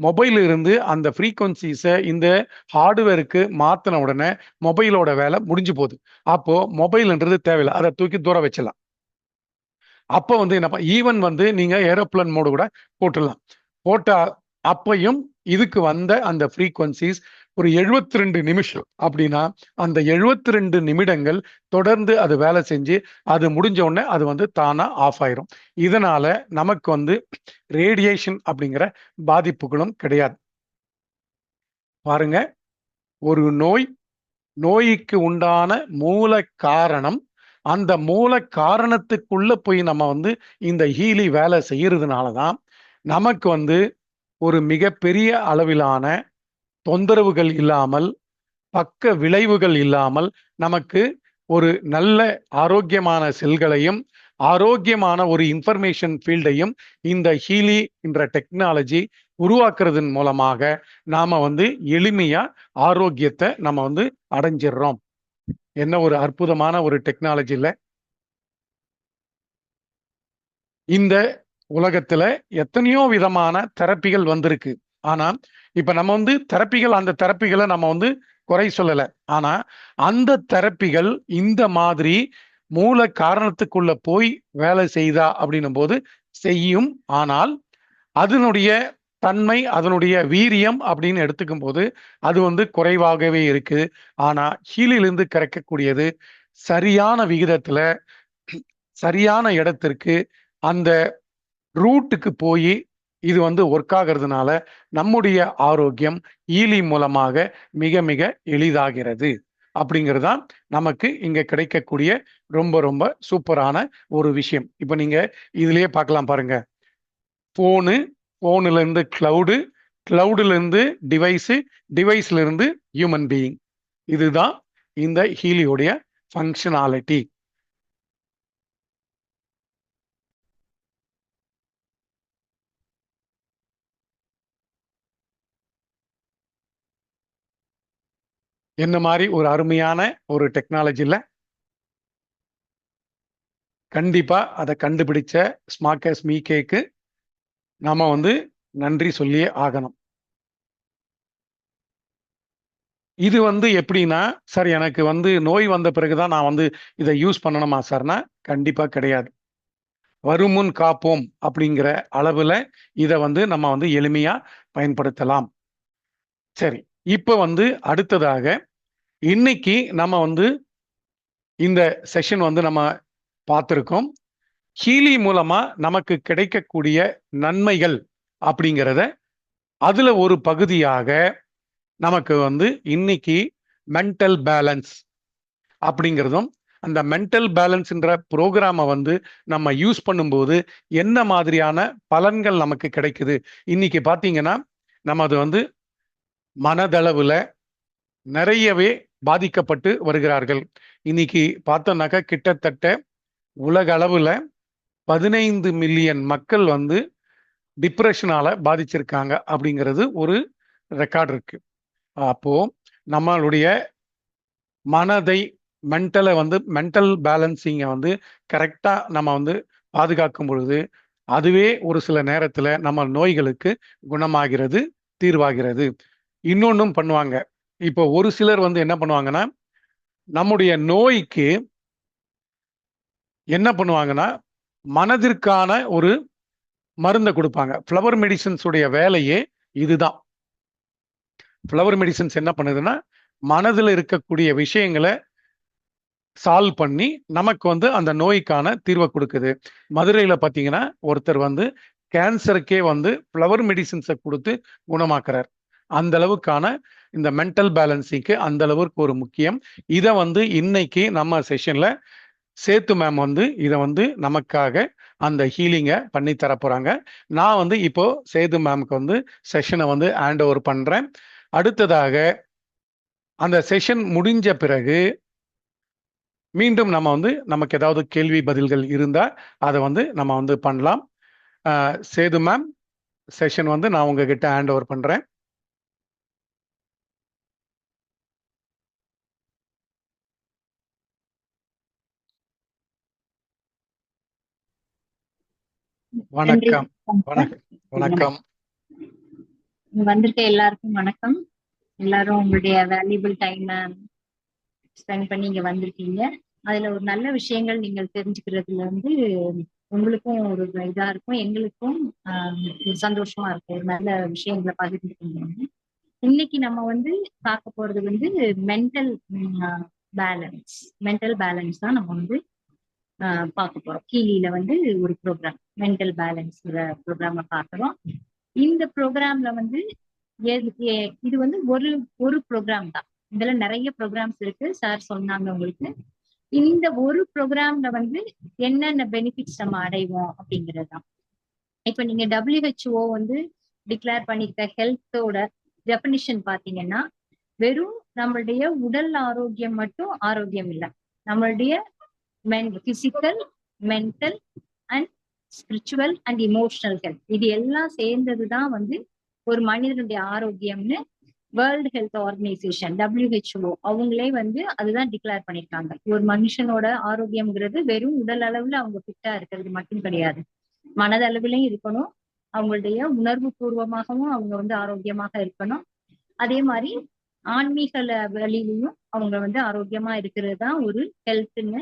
மொபைல் இருந்து அந்த ஃப்ரீக்வன்சிஸை இந்த ஹார்ட்வேருக்கு மாத்தின உடனே மொபைலோட வேலை முடிஞ்சு போகுது. அப்போ மொபைல்ன்றது தேவையில்லை, அதை தூக்கி தூர வச்சிடலாம். அப்போ வந்து என்ன, ஈவன் வந்து நீங்க ஏரோப்ளேன் மோடு கூட போட்டுடலாம். போட்டா அப்பையும் இதுக்கு வந்த அந்த ஃப்ரீக்வன்சிஸ் ஒரு 72 நிமிஷம் அப்படின்னா அந்த 72 நிமிடங்கள் தொடர்ந்து அது வேலை செஞ்சு அது முடிஞ்ச உடனே அது வந்து தானா ஆஃப் ஆயிரும். இதனால நமக்கு வந்து ரேடியேஷன் அப்படிங்கிற பாதிப்புகளும் கிடையாது. பாருங்க, ஒரு நோய்க்கு உண்டான மூல காரணம், அந்த மூல காரணத்துக்குள்ள போய் நம்ம வந்து இந்த ஹீலி வேலை செய்யறதுனாலதான் நமக்கு வந்து ஒரு மிகப்பெரிய அளவிலான தொந்தரவுகள் இல்லாமல், பக்க விளைவுகள் இல்லாமல் நமக்கு ஒரு நல்ல ஆரோக்கியமான செல்களையும் ஆரோக்கியமான ஒரு இன்ஃபர்மேஷன் ஃபீல்டையும் இந்த ஹீலி என்ற டெக்னாலஜி உருவாக்குறதன் மூலமாக நாம வந்து எளிமையா ஆரோக்கியத்தை நம்ம வந்து அடைஞ்சிடுறோம். என்ன ஒரு அற்புதமான ஒரு டெக்னாலஜி இல்ல? இந்த உலகத்துல எத்தனையோ விதமான தெரப்பிகள் வந்திருக்கு. ஆனா இப்ப நம்ம வந்து தெரப்பிகள், அந்த தெரப்பிகளை நம்ம வந்து குறை சொல்லல. ஆனா அந்த தெரப்பிகள் இந்த மாதிரி மூல காரணத்துக்குள்ள போய் வேலை செய்தா அப்படின்னும் போது செய்யும். ஆனால் அதனுடைய தன்மை, அதனுடைய வீரியம் அப்படின்னு எடுத்துக்கும் போது அது வந்து குறைவாகவே இருக்கு. ஆனா ஹீலிலிருந்து கிடைக்கக்கூடியது சரியான விகிதத்துல சரியான இடத்திற்கு அந்த ரூட்டுக்கு போய் இது வந்து ஒர்க் ஆகிறதுனால நம்முடைய ஆரோக்கியம் ஈலி மூலமாக மிக மிக எளிதாகிறது. அப்படிங்கிறது தான் நமக்கு இங்க கிடைக்கக்கூடிய ரொம்ப ரொம்ப சூப்பரான ஒரு விஷயம். இப்ப நீங்க இதுலயே பார்க்கலாம் பாருங்க. போனு, போன்ல இருந்து கிளவுடு, கிளவுடுல இருந்து டிவைஸ், டிவைஸ்ல இருந்து ஹியூமன் பீயிங். இதுதான் இந்த ஹீலியோடைய ஃபங்க்ஷனாலிட்டி. என்ன மாதிரி ஒரு அருமையான ஒரு டெக்னாலஜில கண்டிப்பா அதை கண்டுபிடிச்ச ஸ்மார்க்கஸ் மீகேக்கு நாம வந்து நன்றி சொல்லியே ஆகணும். இது வந்து எப்படின்னா, சார் எனக்கு வந்து நோய் வந்த பிறகுதான் நான் வந்து இதை யூஸ் பண்ணணுமா சார்னா, கண்டிப்பா கிடையாது. வருமுன் காப்போம் அப்படிங்கிற அளவுல இதை வந்து நம்ம வந்து எளிமையா பயன்படுத்தலாம். சரி, இப்ப வந்து அடுத்ததாக இன்னைக்கு நம்ம வந்து இந்த செஷன் வந்து நம்ம பார்த்திருக்கோம். ஹீலி மூலமா நமக்கு கிடைக்கக்கூடிய நன்மைகள் அப்படிங்கிறத அதுல ஒரு பகுதியாக நமக்கு வந்து இன்னைக்கு மென்டல் பேலன்ஸ் அப்படிங்கிறதும், அந்த மென்டல் பேலன்ஸ்ன்ற ப்ரோக்ராமை வந்து நம்ம யூஸ் பண்ணும்போது என்ன மாதிரியான பலன்கள் நமக்கு கிடைக்குது. இன்னைக்கு பார்த்தீங்கன்னா நம்ம அது வந்து மனதளவுல நிறையவே பாதிக்கப்பட்டு வருகிறார்கள். இன்னைக்கு பார்த்தோம்னாக்கா கிட்டத்தட்ட உலக அளவுல 15 மில்லியன் மக்கள் வந்து டிப்ரெஷனால பாதிச்சிருக்காங்க அப்படிங்கிறது ஒரு ரெக்கார்ட் இருக்கு. அப்போ நம்மளுடைய மனதை மென்டலை வந்து மென்டல் பேலன்சிங்கை வந்து கரெக்டா நம்ம வந்து பாதுகாக்கும் பொழுது அதுவே ஒரு சில நேரத்துல நம்ம நோய்களுக்கு குணமாகிறது, தீர்வாகிறது. இன்னொன்னும் பண்ணுவாங்க. இப்போ ஒரு சிலர் வந்து என்ன பண்ணுவாங்கன்னா, நம்முடைய நோய்க்கு என்ன பண்ணுவாங்கன்னா மனதிற்கான ஒரு மருந்தை கொடுப்பாங்க. ஃப்ளவர் மெடிசன்ஸ் உடைய வேலையே இதுதான். ஃப்ளவர் மெடிசன்ஸ் என்ன பண்ணுதுன்னா மனதில் இருக்கக்கூடிய விஷயங்களை சால்வ் பண்ணி நமக்கு வந்து அந்த நோய்க்கான தீர்வை கொடுக்குது. மதுரையில பார்த்தீங்கன்னா ஒருத்தர் வந்து கேன்சருக்கே வந்து ஃப்ளவர் மெடிசின்ஸை கொடுத்து குணமாக்குறார். அந்த அளவுக்கான இந்த மென்டல் பேலன்சிங்க்கு அந்த அளவுக்கு ஒரு முக்கியம். இதை வந்து இன்னைக்கு நம்ம செஷன்ல சேத்து மேம் வந்து இதை வந்து நமக்காக அந்த ஹீலிங்கை பண்ணி தர போறாங்க. நான் வந்து இப்போ சேது மேம்க்கு வந்து செஷனை வந்து ஹேண்ட் ஓவர் பண்றேன். அடுத்ததாக அந்த செஷன் முடிஞ்ச பிறகு மீண்டும் நம்ம வந்து நமக்கு ஏதாவது கேள்வி பதில்கள் இருந்தா அதை வந்து நம்ம வந்து பண்ணலாம். சேது மேம், செஷன் வந்து நான் உங்ககிட்ட ஹேண்ட் ஓவர் பண்றேன். வணக்கம். வணக்கம். வணக்கம். வந்திருக்க எல்லாருக்கும் வணக்கம். எல்லாரும் உங்களுடைய வேல்யூபிள் டைம் ஸ்பெண்ட் பண்ணி இங்க வந்திருக்கீங்க. அதுல ஒரு நல்ல விஷயங்கள் நீங்கள் தெரிஞ்சுக்கிறதுல வந்து உங்களுக்கும் ஒரு இதா இருக்கும், எங்களுக்கும் சந்தோஷமா இருக்கும். ஒரு நல்ல விஷயங்களை பகிர்ந்துக்கணும். இன்னைக்கு நம்ம வந்து பார்க்க போறது வந்து மென்டல் பேலன்ஸ். மென்டல் பேலன்ஸ் தான் நம்ம வந்து பார்க்க போறோம். கீழில வந்து ஒரு ப்ரோக்ராம் மென்டல் பேலன்ஸ் ப்ரோக்ராம பார்க்கிறோம். இந்த ப்ரோக்ராம்ல வந்து இது வந்து ஒரு ப்ரோக்ராம் தான். இதுல நிறைய ப்ரோக்ராம்ஸ் இருக்கு. சார் சொன்னாங்க உங்களுக்கு. இந்த ஒரு ப்ரோக்ராம்ல வந்து என்னென்ன பெனிஃபிட்ஸ் நம்ம அடைவோம் அப்படிங்கிறது தான். இப்ப நீங்க WHO வந்து டிக்ளேர் பண்ணிருக்க ஹெல்த்தோட டெபினிஷன் பாத்தீங்கன்னா, வெறும் நம்மளுடைய உடல் ஆரோக்கியம் மட்டும் ஆரோக்கியம் இல்லை. நம்மளுடைய physical, mental and spiritual and emotional health. இது எல்லாம் சேர்ந்ததுதான் வந்து ஒரு மனிதனுடைய ஆரோக்கியம்னு வேர்ல்டு ஹெல்த் ஆர்கனைசேஷன் WHO அவங்களே வந்து அதுதான் டிக்ளேர் பண்ணிருக்காங்க. ஒரு மனுஷனோட ஆரோக்கியம்ங்கிறது வெறும் உடல் அளவுல அவங்க ஃபிட்டா இருக்கிறது மட்டும் கிடையாது, மனதளவிலையும் இருக்கணும், அவங்களுடைய உணர்வு பூர்வமாகவும் அவங்க வந்து ஆரோக்கியமாக இருக்கணும், அதே மாதிரி ஆன்மீக வழியிலையும் அவங்க வந்து ஆரோக்கியமா இருக்கிறது தான் ஒரு ஹெல்த்ன்னு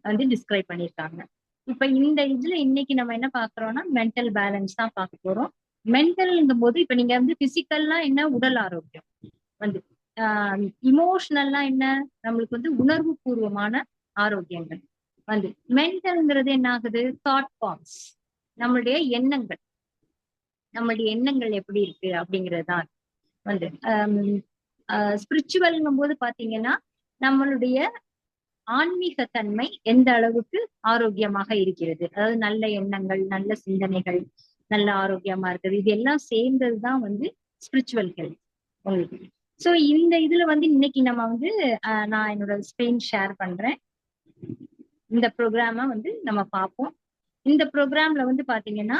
வந்து டிஸ்கிரைப் பண்ணியிருக்காங்க. இப்ப இந்த இதுல இன்னைக்கு நம்ம என்ன பாக்குறோம்னா மென்டல் பேலன்ஸ் தான் பார்க்க போறோம். மென்டல்ங்கும் போது இப்ப நீங்க வந்து பிசிக்கல்லாம் என்ன, உடல் ஆரோக்கியம் வந்து, இமோஷனல்லாம் என்ன, நம்மளுக்கு வந்து உணர்வு பூர்வமான ஆரோக்கியங்கள் வந்து. மென்டல்ங்கிறது என்ன ஆகுது, தாட் ஃபார்ம்ஸ், நம்மளுடைய எண்ணங்கள், நம்மளுடைய எண்ணங்கள் எப்படி இருக்கு அப்படிங்கிறது தான் வந்து. ஸ்பிரிச்சுவல்ங்கும் போது பாத்தீங்கன்னா நம்மளுடைய ஆன்மீக தன்மை எந்த அளவுக்கு ஆரோக்கியமாக இருக்கிறது, அதாவது நல்ல எண்ணங்கள், நல்ல சிந்தனைகள், நல்ல ஆரோக்கியமா இருக்குது, இது எல்லாம் சேர்ந்ததுதான் வந்து ஸ்பிரிச்சுவல் ஹெல்த் உங்களுக்கு. சோ இந்த இதுல வந்து இன்னைக்கு நம்ம வந்து நான் என்னோட ஸ்கிரீன் ஷேர் பண்றேன். இந்த ப்ரோக்ராம வந்து நம்ம பார்ப்போம். இந்த ப்ரோக்ராம்ல வந்து பாத்தீங்கன்னா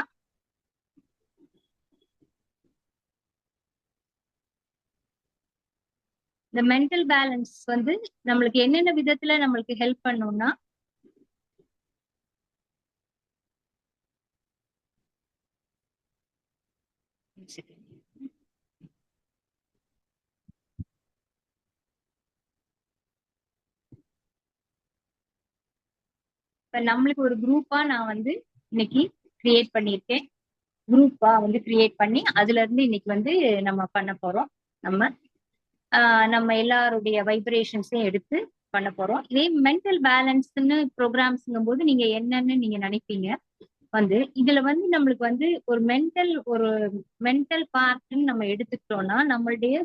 இந்த மென்டல் பேலன்ஸ் வந்து நம்மளுக்கு என்னென்ன விதத்துல நம்மளுக்கு ஹெல்ப் பண்ணும்னா, இப்ப நம்மளுக்கு ஒரு குரூப்பா நான் வந்து இன்னைக்கு கிரியேட் பண்ணியிருக்கேன். குரூப்பா வந்து கிரியேட் பண்ணி அதுல இருந்து இன்னைக்கு வந்து நம்ம பண்ண போறோம். நம்ம எல்லாருடைய வைப்ரேஷன்ஸையும் எடுத்து பண்ண போறோம். இதே மென்டல் பேலன்ஸ்ன்னு ப்ரோக்ராம்ஸ்ங்கும் போது நீங்க என்னன்னு நீங்க நினைப்பீங்க வந்து, இதுல வந்து நம்மளுக்கு வந்து ஒரு மென்டல் பார்ட்ன்னு நம்ம எடுத்துக்கிட்டோம்னா நம்மளுடைய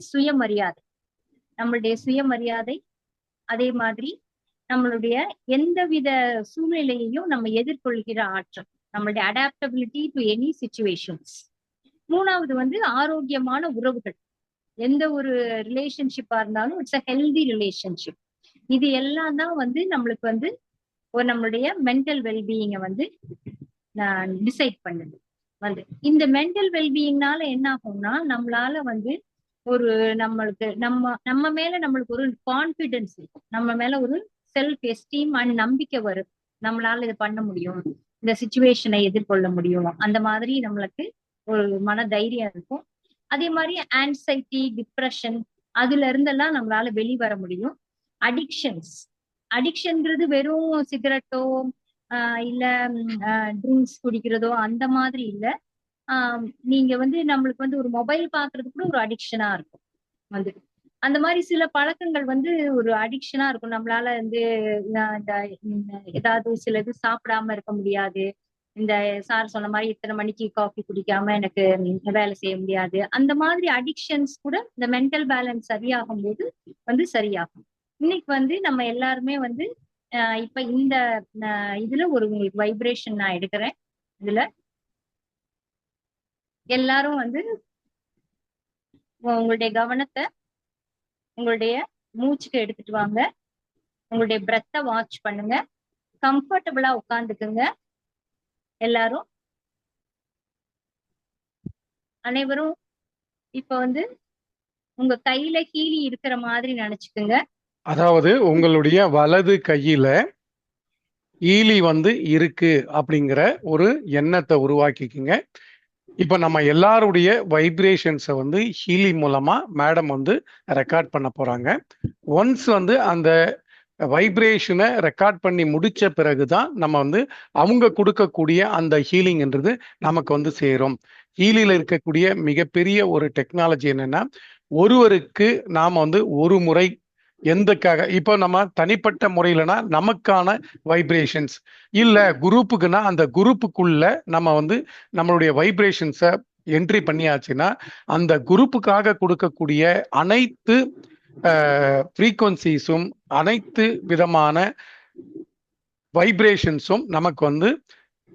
சுயமரியாதை, அதே மாதிரி நம்மளுடைய எந்தவித சூழ்நிலையையும் நம்ம எதிர்கொள்கிற ஆற்றல், நம்மளுடைய அடாப்டபிலிட்டி டு எனி சிச்சுவேஷன்ஸ். மூணாவது வந்து ஆரோக்கியமான உறவுகள், எந்த ஒரு ரிலேஷன்ஷிப்பா இருந்தாலும் இட்ஸ் அ ஹெல்தி ரிலேஷன்ஷிப். இது எல்லாம் தான் வந்து நம்மளுக்கு வந்து ஒரு நம்மளுடைய மென்டல் வெல்பீயிங்கை வந்து டிசைட் பண்ணுது வந்து. இந்த மென்டல் வெல்பீயிங்னால என்ன ஆகும்னா நம்மளால வந்து ஒரு நம்மளுக்கு நம்ம மேல நம்மளுக்கு ஒரு கான்பிடன்ஸ் இருக்கும், நம்ம மேல ஒரு செல்ஃப் எஸ்டீம் அண்ட் நம்பிக்கை வரும், நம்மளால இதை பண்ண முடியும், இந்த சிச்சுவேஷனை எதிர்கொள்ள முடியும், அந்த மாதிரி நம்மளுக்கு ஒரு மன தைரியம் இருக்கும். அதே மாதிரி ஆன்சைட்டி, டிப்ரெஷன், அதுல இருந்தெல்லாம் நம்மளால வெளிவர முடியும். அடிக்ஷன்ங்கிறது வெறும் சிகரெட்டோ இல்ல ட்ரிங்க்ஸ் குடிக்கிறதோ அந்த மாதிரி இல்ல. நீங்க வந்து நம்மளுக்கு வந்து ஒரு மொபைல் பாக்குறது கூட ஒரு அடிக்ஷனா இருக்கும் வந்து. அந்த மாதிரி சில பழக்கங்கள் வந்து ஒரு அடிக்ஷனா இருக்கும். நம்மளால வந்து ஏதாவது சில இது சாப்பிடாம இருக்க முடியாது. இந்த சார் சொன்ன மாதிரி இத்தனை மணிக்கு காஃபி குடிக்காம எனக்கு வேலை செய்ய முடியாது. அந்த மாதிரி அடிக்ஷன்ஸ் கூட இந்த மென்டல் பேலன்ஸ் சரியாகும் போது வந்து சரியாகும். இன்னைக்கு வந்து நம்ம எல்லாருமே வந்து இப்ப இந்த இதுல ஒரு உங்களுக்கு வைப்ரேஷன் நான் எடுக்கிறேன். இதுல எல்லாரும் வந்து உங்களுடைய கவனத்தை உங்களுடைய மூச்சுக்கு எடுத்துட்டு வாங்க. உங்களுடைய பிரெத்தை வாட்ச் பண்ணுங்க. கம்ஃபர்டபுளா உட்காந்துக்குங்க. எல்லாரும் அனைவரும் இப்ப வந்து உங்க கையில ஹீலி இருக்கிற மாதிரி நினைச்சுக்குங்க. அதாவது உங்களுடைய வலது கையில ஈலி வந்து இருக்கு அப்படிங்கிற ஒரு எண்ணத்தை உருவாக்கிக்குங்க. இப்ப நம்ம எல்லாருடைய வைப்ரேஷன்ஸை வந்து ஹீலி மூலமா மேடம் வந்து ரெக்கார்ட் பண்ண போறாங்க. ஒன்ஸ் வந்து அந்த வைப்ரேஷனை ரெக்கார்ட் பண்ணி முடிச்ச பிறகுதான் நம்ம வந்து அவங்க கொடுக்கக்கூடிய அந்த ஹீலிங்ன்றது நமக்கு வந்து சேரும். ஹீலில இருக்கக்கூடிய மிகப்பெரிய ஒரு டெக்னாலஜி என்னன்னா, ஒருவருக்கு நாம வந்து ஒரு முறை இப்போ நம்ம தனிப்பட்ட முறையிலனா நமக்கான வைப்ரேஷன்ஸ் இல்ல, குரூப்புக்குன்னா அந்த குரூப்புக்குள்ள நம்ம வந்து நம்மளுடைய வைப்ரேஷன்ஸை என்ட்ரி பண்ணியாச்சுன்னா அந்த குரூப்புக்காக கொடுக்கக்கூடிய அனைத்து ஃப்ரீக்வன்சிஸும் அனைத்து விதமான வைப்ரேஷன்ஸும் நமக்கு வந்து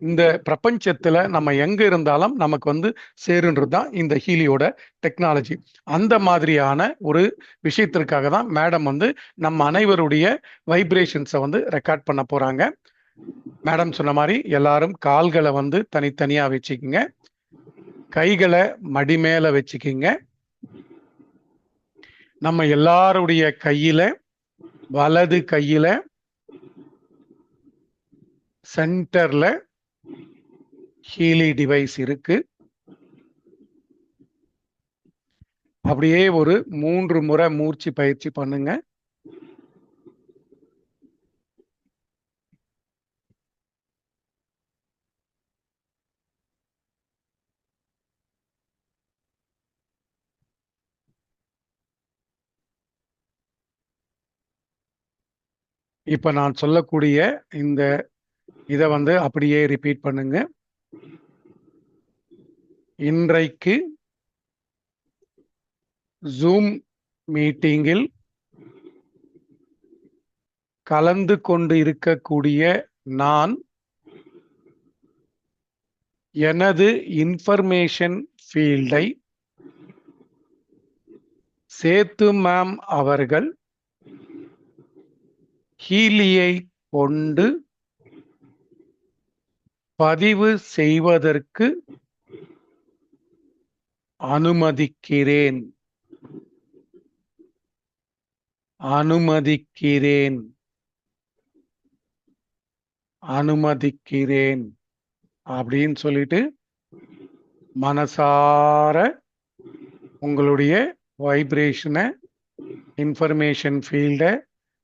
இந்த பிரபஞ்சத்துல நம்ம எங்க இருந்தாலும் நமக்கு வந்து சேருன்றது தான் இந்த ஹீலியோட டெக்னாலஜி. அந்த மாதிரியான ஒரு விஷயத்திற்காக தான் மேடம் வந்து நம்ம அனைவருடைய வைப்ரேஷன்ஸை வந்து ரெக்கார்ட் பண்ண போறாங்க. மேடம் சொன்ன மாதிரி எல்லாரும் கால்களை வந்து தனித்தனியா வச்சுக்கோங்க. கைகளை மடி மேல வச்சுக்கிங்க. நம்ம எல்லாருடைய கையில, வலது கையில சென்டர்ல ஹீலி டிவைஸ் இருக்கு. அப்படியே ஒரு 3 முறை மூச்சு பயிற்சி பண்ணுங்க. இப்ப நான் சொல்லக்கூடிய இந்த இதை வந்து அப்படியே ரிப்பீட் பண்ணுங்க. இன்றைக்கு ஜூம் மீட்டிங்கில் கலந்து கொண்டு இருக்கக்கூடிய நான் எனது இன்ஃபர்மேஷன் ஃபீல்டை சேத்து மேம் அவர்கள் ஹீலியை கொண்டு பதிவு செய்வதற்கு அனுமதிக்கிறேன். அனுமதிக்கிறேன். அனுமதிக்கிறேன் அப்படின்னு சொல்லிட்டு மனசார உங்களுடைய வைப்ரேஷனை, இன்ஃபர்மேஷன் ஃபீல்டை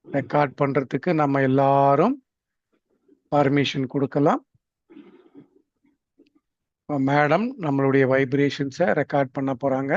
ரெக்கார்ட் பண்றதுக்கு நம்ம எல்லாரும் பர்மிஷன் கொடுக்கலாம். மேடம் நம்மளுடைய வைப்ரேஷன்ஸை ரெக்கார்ட் பண்ண போறாங்க.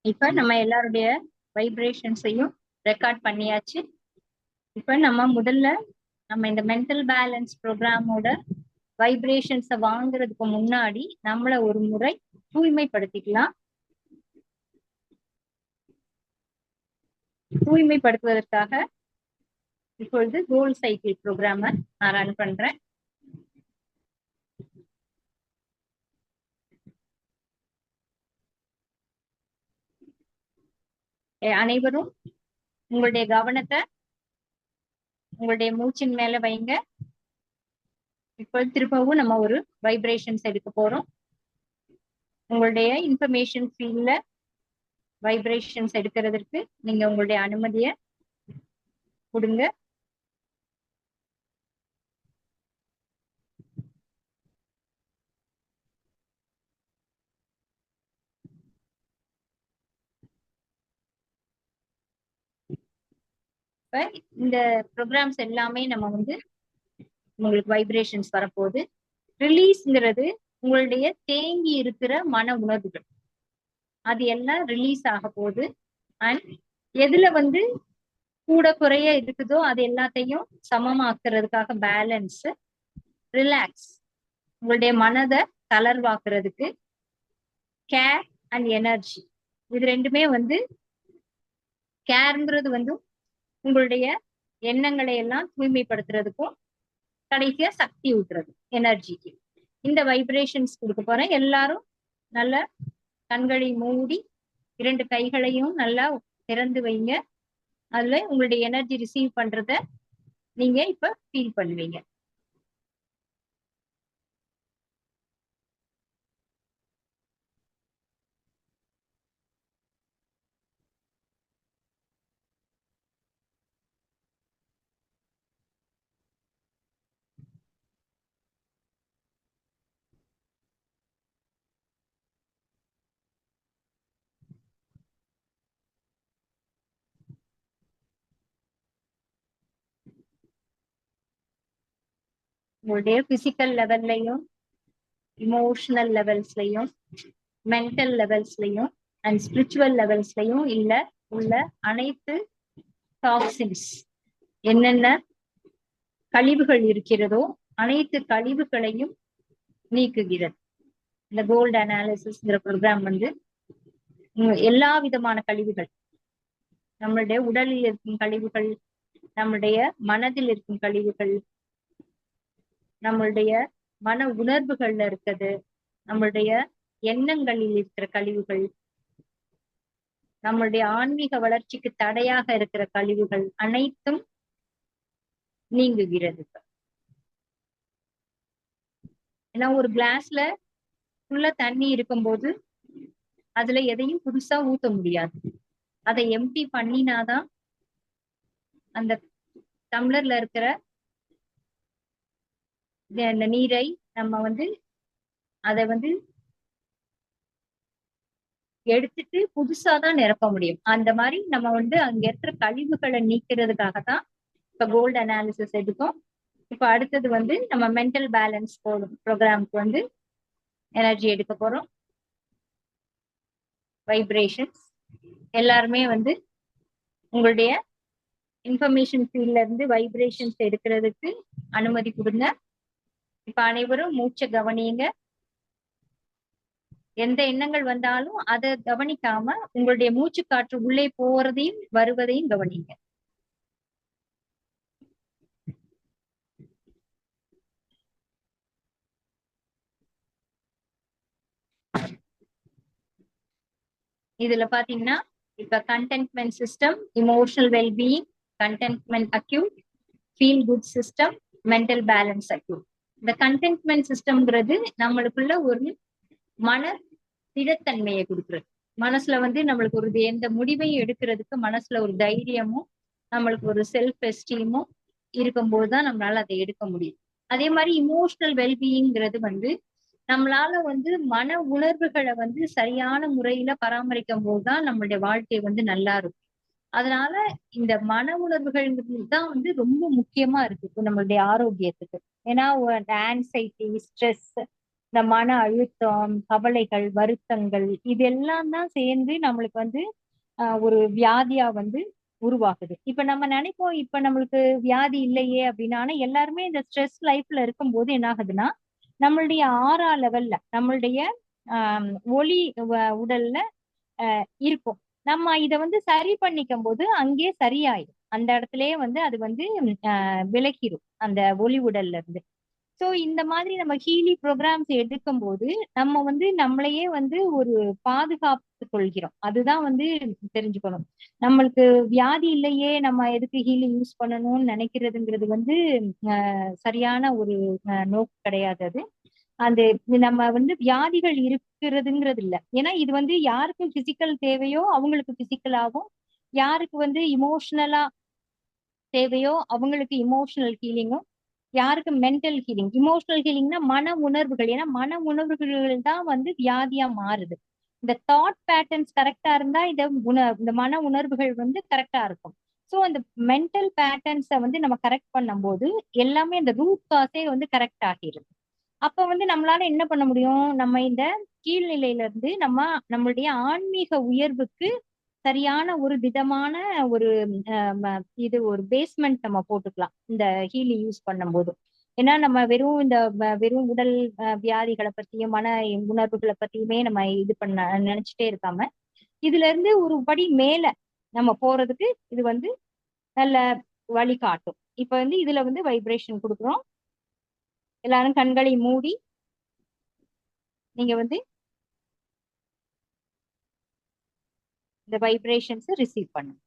இப்ப நம்ம எல்லாருடைய வைப்ரேஷன்ஸையும் ரெக்கார்ட் பண்ணியாச்சு. இப்ப நம்ம முதல்ல நம்ம இந்த மென்டல் பேலன்ஸ் ப்ரோக்ராமோட வைப்ரேஷன்ஸை வாங்குறதுக்கு முன்னாடி நம்மள ஒரு முறை தூய்மைப்படுத்திக்கலாம். தூய்மைப்படுத்துவதற்காக இப்பொழுது கோல் சைக்கிள் ப்ரோக்ராம நான் ரன் பண்றேன். அனைவரும் உங்களுடைய கவனத்தை உங்களுடைய மூச்சின் மேல வைங்க. இப்போ திரும்பவும் நம்ம ஒரு வைப்ரேஷன்ஸ் எடுக்க போறோம். உங்களுடைய இன்ஃபர்மேஷன் ஃபீல்ட்ல வைப்ரேஷன்ஸ் எடுக்கிறதுக்கு நீங்க உங்களுடைய அனுமதியை கொடுங்க. இப்ப இந்த ப்ரோக்ராம்ஸ் எல்லாமே நம்ம வந்து உங்களுக்கு வைப்ரேஷன்ஸ் வரப்போகுது. ரிலீஸ்ங்கிறது உங்களுடைய தேங்கி இருக்கிற மன உணர்வுகள், அது எல்லாம் ரிலீஸ் ஆக போகுது. அண்ட் எதுல வந்து கூட குறைய இருக்குதோ அது எல்லாத்தையும் சமமாக்குறதுக்காக பேலன்ஸ், ரிலாக்ஸ், உங்களுடைய மனதை தளர்வாக்குறதுக்கு கேர் அண்ட் எனர்ஜி. இது ரெண்டுமே வந்து கேர்ங்கிறது வந்து உங்களுடைய எண்ணங்களை எல்லாம் தூய்மைப்படுத்துறதுக்கும் கடைசியா சக்தி ஊட்டுறது எனர்ஜிக்கு. இந்த வைப்ரேஷன்ஸ் கொடுக்க போறேன். எல்லாரும் நல்ல கண்களை மூடி 2 கைகளையும் நல்லா திறந்து வைங்க. அதுல உங்களுடைய எனர்ஜி ரிசீவ் பண்றத நீங்க இப்ப ஃபீல் பண்ணுவீங்க. உங்களுடைய பிசிக்கல் லெவல்லையும், இமோஷனல் லெவல்ஸ்லையும், மென்டல் லெவல்ஸ்லையும் அண்ட் ஸ்பிரிச்சுவல் லெவல்ஸ்லையும் உள்ள அனைத்து டாக்ஸின்ஸ், என்னென்ன கழிவுகள் இருக்கிறதோ அனைத்து கழிவுகளையும் நீக்குகிறது. இந்த கோல்டு அனாலிசிஸ்ங்கிற ப்ரோக்ராம் வந்து எல்லா விதமான கழிவுகள், நம்மளுடைய உடலில் இருக்கும் கழிவுகள், நம்மளுடைய மனதில் இருக்கும் கழிவுகள், நம்மளுடைய மன உணர்வுகள்ல இருக்குது, நம்மளுடைய எண்ணங்களில் இருக்கிற கழிவுகள், நம்மளுடைய ஆன்மீக வளர்ச்சிக்கு தடையாக இருக்கிற கழிவுகள் அனைத்தும் நீங்குகிறது. ஏன்னா ஒரு கிளாஸ்ல ஃபுல்லா தண்ணி இருக்கும்போது அதுல எதையும் புதுசா ஊத்த முடியாது. அதை எம்டி பண்ணினாதான் அந்த டம்ளர்ல இருக்கிற இந்த நீரை நம்ம வந்து அதை வந்து எடுத்துட்டு புதுசாதான் நிரப்ப முடியும். அந்த மாதிரி நம்ம வந்து அங்க இருக்கிற கழிவுகளை நீக்கிறதுக்காக தான் இப்ப கோல்டு அனாலிசிஸ் எடுக்கும். இப்ப அடுத்தது வந்து நம்ம மென்டல் பேலன்ஸ் ப்ரோக்ராம்க்கு வந்து எனர்ஜி எடுக்க போறோம். வைப்ரேஷன்ஸ் எல்லாருமே வந்து உங்களுடைய இன்ஃபர்மேஷன் ஃபீல்ட்ல இருந்து வைப்ரேஷன்ஸ் எடுக்கிறதுக்கு அனுமதி கொடுங்க. இப்ப அனைவரும் மூச்சை கவனியுங்க. எந்த எண்ணங்கள் வந்தாலும் அதை கவனிக்காம உங்களுடைய மூச்சு காற்று உள்ளே போறதையும் வருவதையும் கவனிங்க. இதுல பாத்தீங்கன்னா இப்ப contentment system, emotional wellbeing, contentment acute, feel good system, mental balance acute. இந்த கண்டென்ட்மெண்ட் சிஸ்டம்ங்கிறது நம்மளுக்குள்ள ஒரு மன திடத்தன்மையை கொடுக்குறது. மனசுல வந்து நம்மளுக்கு ஒரு எந்த முடிவையும் எடுக்கிறதுக்கு மனசுல ஒரு தைரியமும் நம்மளுக்கு ஒரு செல்ஃப் எஸ்டீமும் இருக்கும்போதுதான் நம்மளால அதை எடுக்க முடியும். அதே மாதிரி இமோஷனல் வெல்பீயிங்கிறது வந்து நம்மளால வந்து மன உணர்வுகளை வந்து சரியான முறையில பராமரிக்கும் போதுதான் நம்மளுடைய வாழ்க்கை வந்து நல்லா இருக்கும். அதனால இந்த மன உணர்வுகள் தான் வந்து ரொம்ப முக்கியமா இருக்கு இப்போ நம்மளுடைய ஆரோக்கியத்துக்கு. ஏன்னா ஆன்சைட்டி, ஸ்ட்ரெஸ், இந்த மன அழுத்தம், கவலைகள், வருத்தங்கள் இதெல்லாம் தான் சேர்ந்து நம்மளுக்கு வந்து ஒரு வியாதியா வந்து உருவாகுது. இப்ப நம்ம நினைப்போம் இப்ப நம்மளுக்கு வியாதி இல்லையே அப்படின்னு. ஆனா எல்லாருமே இந்த ஸ்ட்ரெஸ் லைஃப்ல இருக்கும்போது என்ன ஆகுதுன்னா நம்மளுடைய ஆறா லெவல்ல நம்மளுடைய ஆஹ் ஒளி உடல்ல இருக்கும். நம்ம இத வந்து சரி பண்ணிக்கும் போது அங்கேயே சரியாயிடும். அந்த இடத்துலயே வந்து அது வந்து விலகிரும் அந்த ஒளி உடல்ல இருந்து. சோ இந்த மாதிரி நம்ம ஹீலி ப்ரோக்ராம்ஸ் எடுக்கும் போது நம்ம வந்து நம்மளையே வந்து ஒரு பாதுகாத்து கொள்கிறோம். அதுதான் வந்து தெரிஞ்சுக்கணும். நம்மளுக்கு வியாதி இல்லையே நம்ம எதுக்கு ஹீலி யூஸ் பண்ணணும்னு நினைக்கிறதுங்கிறது வந்து சரியான ஒரு நோக்கு கிடையாது. அது அந்த நம்ம வந்து வியாதிகள் இருக்கிறதுங்கிறது இல்ல. ஏன்னா இது வந்து யாருக்கு பிசிக்கல் தேவையோ அவங்களுக்கு பிசிக்கலாகும், யாருக்கு வந்து இமோஷனலா தேவையோ அவங்களுக்கு இமோஷனல் ஹீலிங்கும், யாருக்கு மென்டல் ஹீலிங். இமோஷனல் ஹீலிங்னா மன உணர்வுகள். ஏன்னா மன உணர்வுகள் தான் வந்து வியாதியா மாறுது. இந்த தாட் பேட்டர்ன்ஸ் கரெக்டா இருந்தா இந்த மன உணர்வுகள் வந்து கரெக்டா இருக்கும். சோ அந்த மென்டல் பேட்டர்ன்ஸை வந்து நம்ம கரெக்ட் பண்ணும்போது எல்லாமே இந்த ரூட் காஸே வந்து கரெக்ட் ஆகிருது. அப்ப வந்து நம்மளால என்ன பண்ண முடியும்? நம்ம இந்த கீழ்நிலையில இருந்து நம்மளுடைய ஆன்மீக உயர்வுக்கு சரியான ஒரு திடமான ஒரு இது ஒரு பேஸ்மெண்ட் நம்ம போட்டுக்கலாம் இந்த ஹீலி யூஸ் பண்ணும்போது. ஏன்னா நம்ம வெறும் இந்த வெறும் உடல் வியாதிகளை பத்தியும் மன உணர்வுகளை பத்தியுமே நம்ம இது பண்ண நினைச்சிட்டே இருக்காம இதுல இருந்து ஒரு படி மேல நம்ம போறதுக்கு இது வந்து நல்ல வழிகாட்டும். இப்ப வந்து இதுல வந்து வைப்ரேஷன் கொடுக்குறோம். எல்லாரும் கண்களை மூடி நீங்க வந்து இந்த வைப்ரேஷன்ஸ் ரிசீவ் பண்ணுங்க.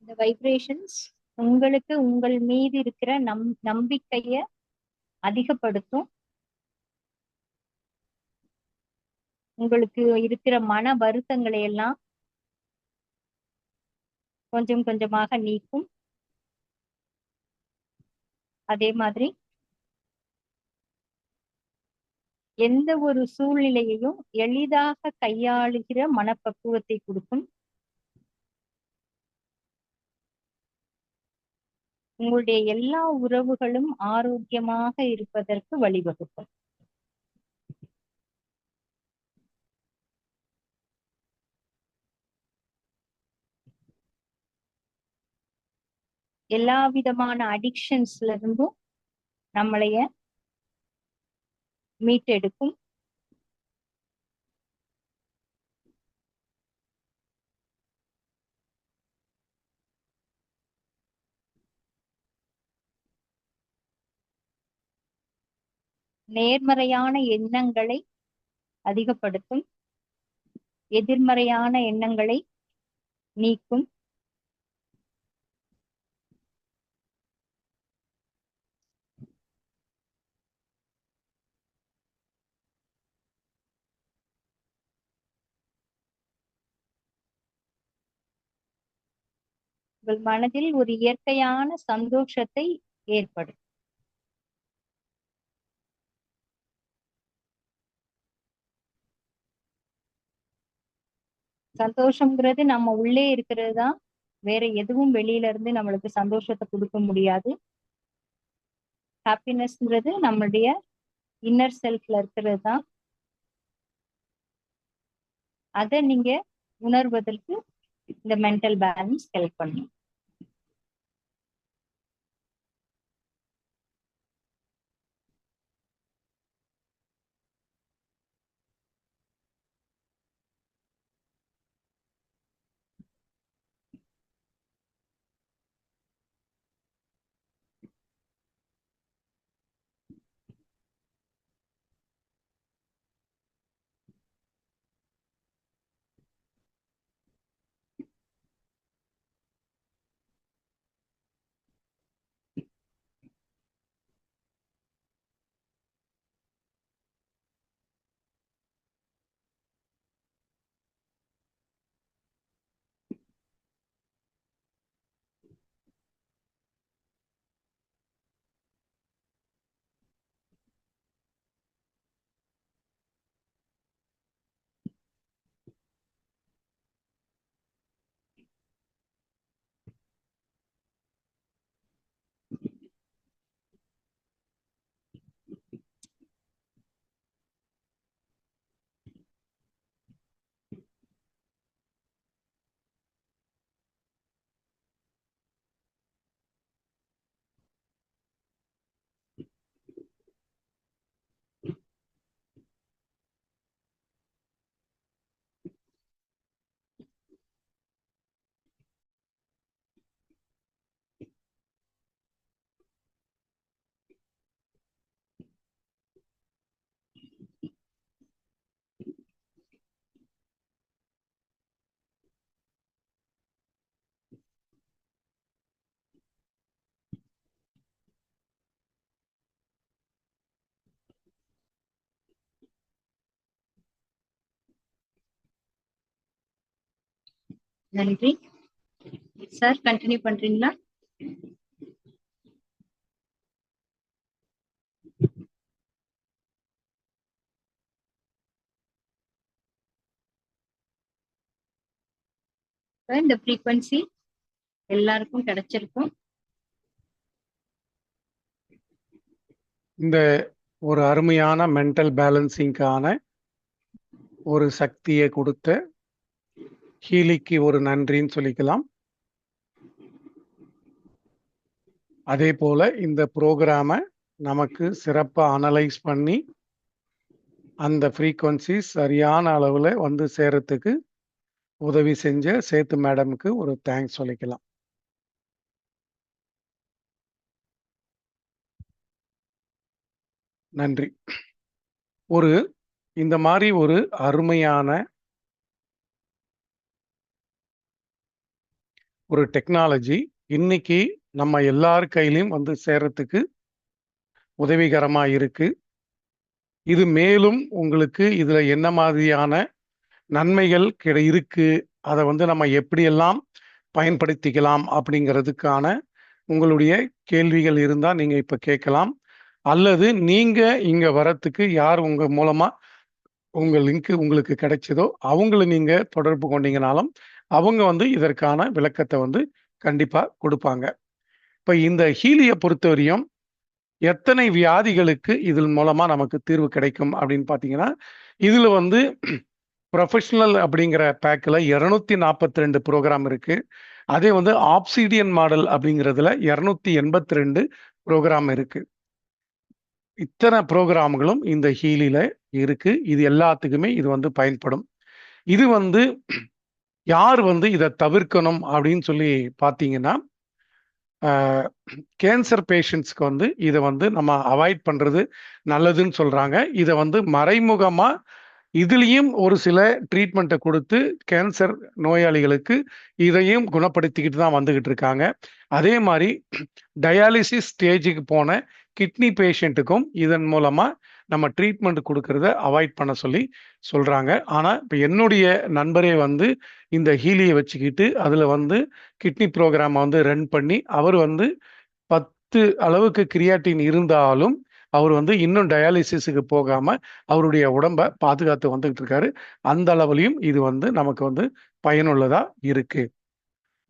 இந்த வைப்ரேஷன்ஸ் உங்களுக்கு உங்கள் மீது இருக்கிற நம்பிக்கைய அதிகப்படுத்தும். உங்களுக்கு இருக்கிற மன வருத்தங்களை எல்லாம் கொஞ்சம் கொஞ்சமாக நீக்கும். அதே மாதிரி எந்த ஒரு சூழ்நிலையையும் எளிதாக கையாளுகிற மனப்பக்குவத்தை கொடுக்கும். உங்களுடைய எல்லா உறவுகளும் ஆரோக்கியமாக இருப்பதற்கு வழிவகுக்கும். எல்லா விதமான அடிக்ஷன்ஸ்ல இருந்தும் நம்மளைய மீட்டெடுக்கும். நேர்மறையான எண்ணங்களை அதிகப்படுத்தும். எதிர்மறையான எண்ணங்களை நீக்கும். உங்கள் மனதில் ஒரு இயற்கையான சந்தோஷத்தை ஏற்படும். சந்தோஷம்ங்கிறது நம்ம உள்ளே இருக்கிறது தான். வேற எதுவும் வெளியில இருந்து நம்மளுக்கு சந்தோஷத்தை கொடுக்க முடியாது. ஹாப்பினஸ்ங்கிறது நம்மளுடைய இன்னர் செல்ஃப்ல இருக்கிறது தான். அதை நீங்க உணர்வதற்கு இந்த மென்டல் பேலன்ஸ் ஹெல்ப் பண்ணும். நன்றி சார். கண்டினியூ பண்றீங்களா? இந்த ஃப்ரீக்வன்சி எல்லாருக்கும் கிடைச்சிருக்கும். இந்த ஒரு அருமையான மென்டல் பேலன்சிங்கான ஒரு சக்தியை கொடுத்த ஹீலிக்கு ஒரு நன்றின்னு சொல்லிக்கலாம். அதே போல இந்த ப்ரோக்ராமை நமக்கு சிறப்பாக அனலைஸ் பண்ணி அந்த ஃப்ரீக்வன்சி சரியான அளவில் வந்து சேரத்துக்கு உதவி செஞ்ச சேத்து மேடமுக்கு ஒரு தேங்க்ஸ் சொல்லிக்கலாம். நன்றி. இந்த மாதிரி ஒரு அருமையான ஒரு டெக்னாலஜி இன்னைக்கு நம்ம எல்லார் கையிலையும் வந்து சேர்றதுக்கு உதவிகரமா இருக்கு. இது மேலும் உங்களுக்கு இதுல என்ன மாதிரியான நன்மைகள் இருக்கு, அதை வந்து நம்ம எப்படியெல்லாம் பயன்படுத்திக்கலாம் அப்படிங்கிறதுக்கான உங்களுடைய கேள்விகள் இருந்தா நீங்க இப்ப கேட்கலாம். அல்லது நீங்க இங்க வரத்துக்கு யார் உங்க மூலமா உங்க லிங்க் உங்களுக்கு கிடைச்சதோ அவங்கள நீங்க தொடர்பு கொண்டீங்கனாலும் அவங்க வந்து இதற்கான விளக்கத்தை வந்து கண்டிப்பா கொடுப்பாங்க. இப்ப இந்த ஹீலிய பொறுத்தவரையும் எத்தனை வியாதிகளுக்கு இதன் மூலமா நமக்கு தீர்வு கிடைக்கும் அப்படின்னு பாத்தீங்கன்னா, இதுல வந்து ப்ரொஃபஷனல் அப்படிங்கிற பேக்கில் 242 ப்ரோக்ராம் இருக்கு. அதே வந்து ஆப்சிடியன் மாடல் அப்படிங்கிறதுல 282 ப்ரோக்ராம் இருக்கு. இத்தனை ப்ரோக்ராம்களும் இந்த ஹீலில இருக்கு. இது எல்லாத்துக்குமே இது வந்து பயன்படும். இது வந்து யார் வந்து இதை தவிர்க்கணும் அப்படின்னு சொல்லி பார்த்தீங்கன்னா, கேன்சர் பேஷண்ட்ஸ்க்கு வந்து இதை வந்து நம்ம அவாய்ட் பண்றது நல்லதுன்னு சொல்றாங்க. இதை வந்து மறைமுகமா இதுலேயும் ஒரு சில ட்ரீட்மெண்ட்டை கொடுத்து கேன்சர் நோயாளிகளுக்கு இதையும் குணப்படுத்திக்கிட்டு தான் வந்துகிட்டு இருக்காங்க. அதே மாதிரி டயாலிசிஸ் ஸ்டேஜுக்கு போன கிட்னி பேஷண்ட்டுக்கும் இதன் மூலமா நம்ம ட்ரீட்மெண்ட் கொடுக்கறத அவாய்ட் பண்ண சொல்லி சொல்றாங்க. ஆனால் இப்போ என்னுடைய நண்பரே வந்து இந்த ஹீலியை வச்சுக்கிட்டு அதில் வந்து கிட்னி ப்ரோக்ராமை வந்து ரன் பண்ணி அவர் வந்து 10 அளவுக்கு கிரியாட்டின் இருந்தாலும் அவர் வந்து இன்னும் டயாலிசிஸுக்கு போகாம அவருடைய உடம்ப பாதுகாத்து வந்துகிட்டு இருக்காரு. அந்த அளவுலையும் இது வந்து நமக்கு வந்து பயனுள்ளதா இருக்கு.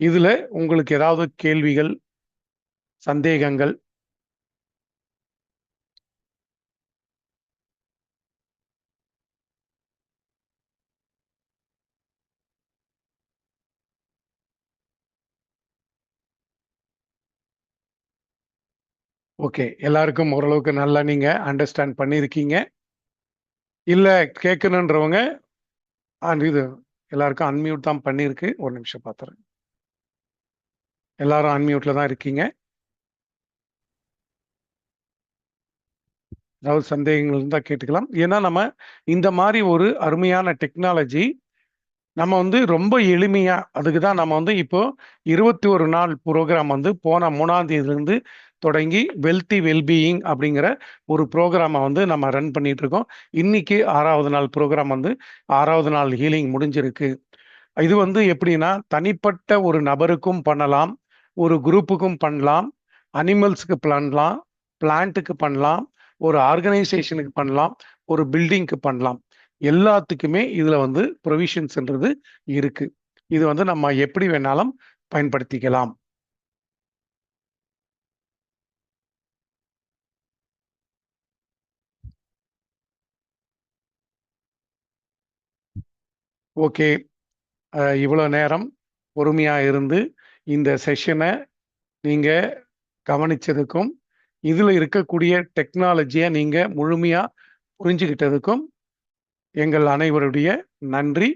இதுல உங்களுக்கு ஏதாவது கேள்விகள், சந்தேகங்கள்? ஓகே, எல்லாருக்கும் ஓரளவுக்கு நல்லா நீங்க அண்டர்ஸ்டாண்ட் பண்ணியிருக்கீங்க. இல்ல கேட்கணுன்றவங்க இது எல்லாருக்கும் அன்மியூட் தான் பண்ணியிருக்கு. ஒரு நிமிஷம் பார்த்துறேன். எல்லாரும் அன்மியூட்ல தான் இருக்கீங்க. ஏதாவது சந்தேகங்கள் இருந்தால் கேட்டுக்கலாம். ஏன்னா நம்ம இந்த மாதிரி ஒரு அருமையான டெக்னாலஜி நம்ம வந்து ரொம்ப எளிமையா, அதுக்கு தான் நம்ம வந்து இப்போ 21 நாள் ப்ரோக்ராம் வந்து போன 3ஆம் தேதியிலிருந்து தொடங்கி வெல்தி வெல்பீயிங் அப்படிங்கிற ஒரு ப்ரோக்ராமை வந்து நம்ம ரன் பண்ணிட்டு இருக்கோம். இன்னைக்கு 6வது நாள் ப்ரோக்ராம் வந்து 6வது நாள் ஹீலிங் முடிஞ்சிருக்கு. இது வந்து எப்படின்னா தனிப்பட்ட ஒரு நபருக்கும் பண்ணலாம், ஒரு குரூப்புக்கும் பண்ணலாம், அனிமல்ஸுக்கு பண்ணலாம், பிளான்ட்டுக்கு பண்ணலாம், ஒரு ஆர்கனைசேஷனுக்கு பண்ணலாம், ஒரு பில்டிங்க்கு பண்ணலாம். எல்லாத்துக்குமே இதுல வந்து ப்ரொவிஷன்ஸ்ன்றது இருக்கு. இது வந்து நம்ம எப்படி வேணாலும் பயன்படுத்திக்கலாம். ஓகே, இவ்வளோ நேரம் பொறுமையா இருந்து இந்த செஷனை நீங்க கவனிச்சதுக்கும் இதுல இருக்கக்கூடிய டெக்னாலஜியை நீங்க முழுமையா புரிஞ்சுக்கிட்டதுக்கும் எங்கள் அனைவருடைய நன்றி.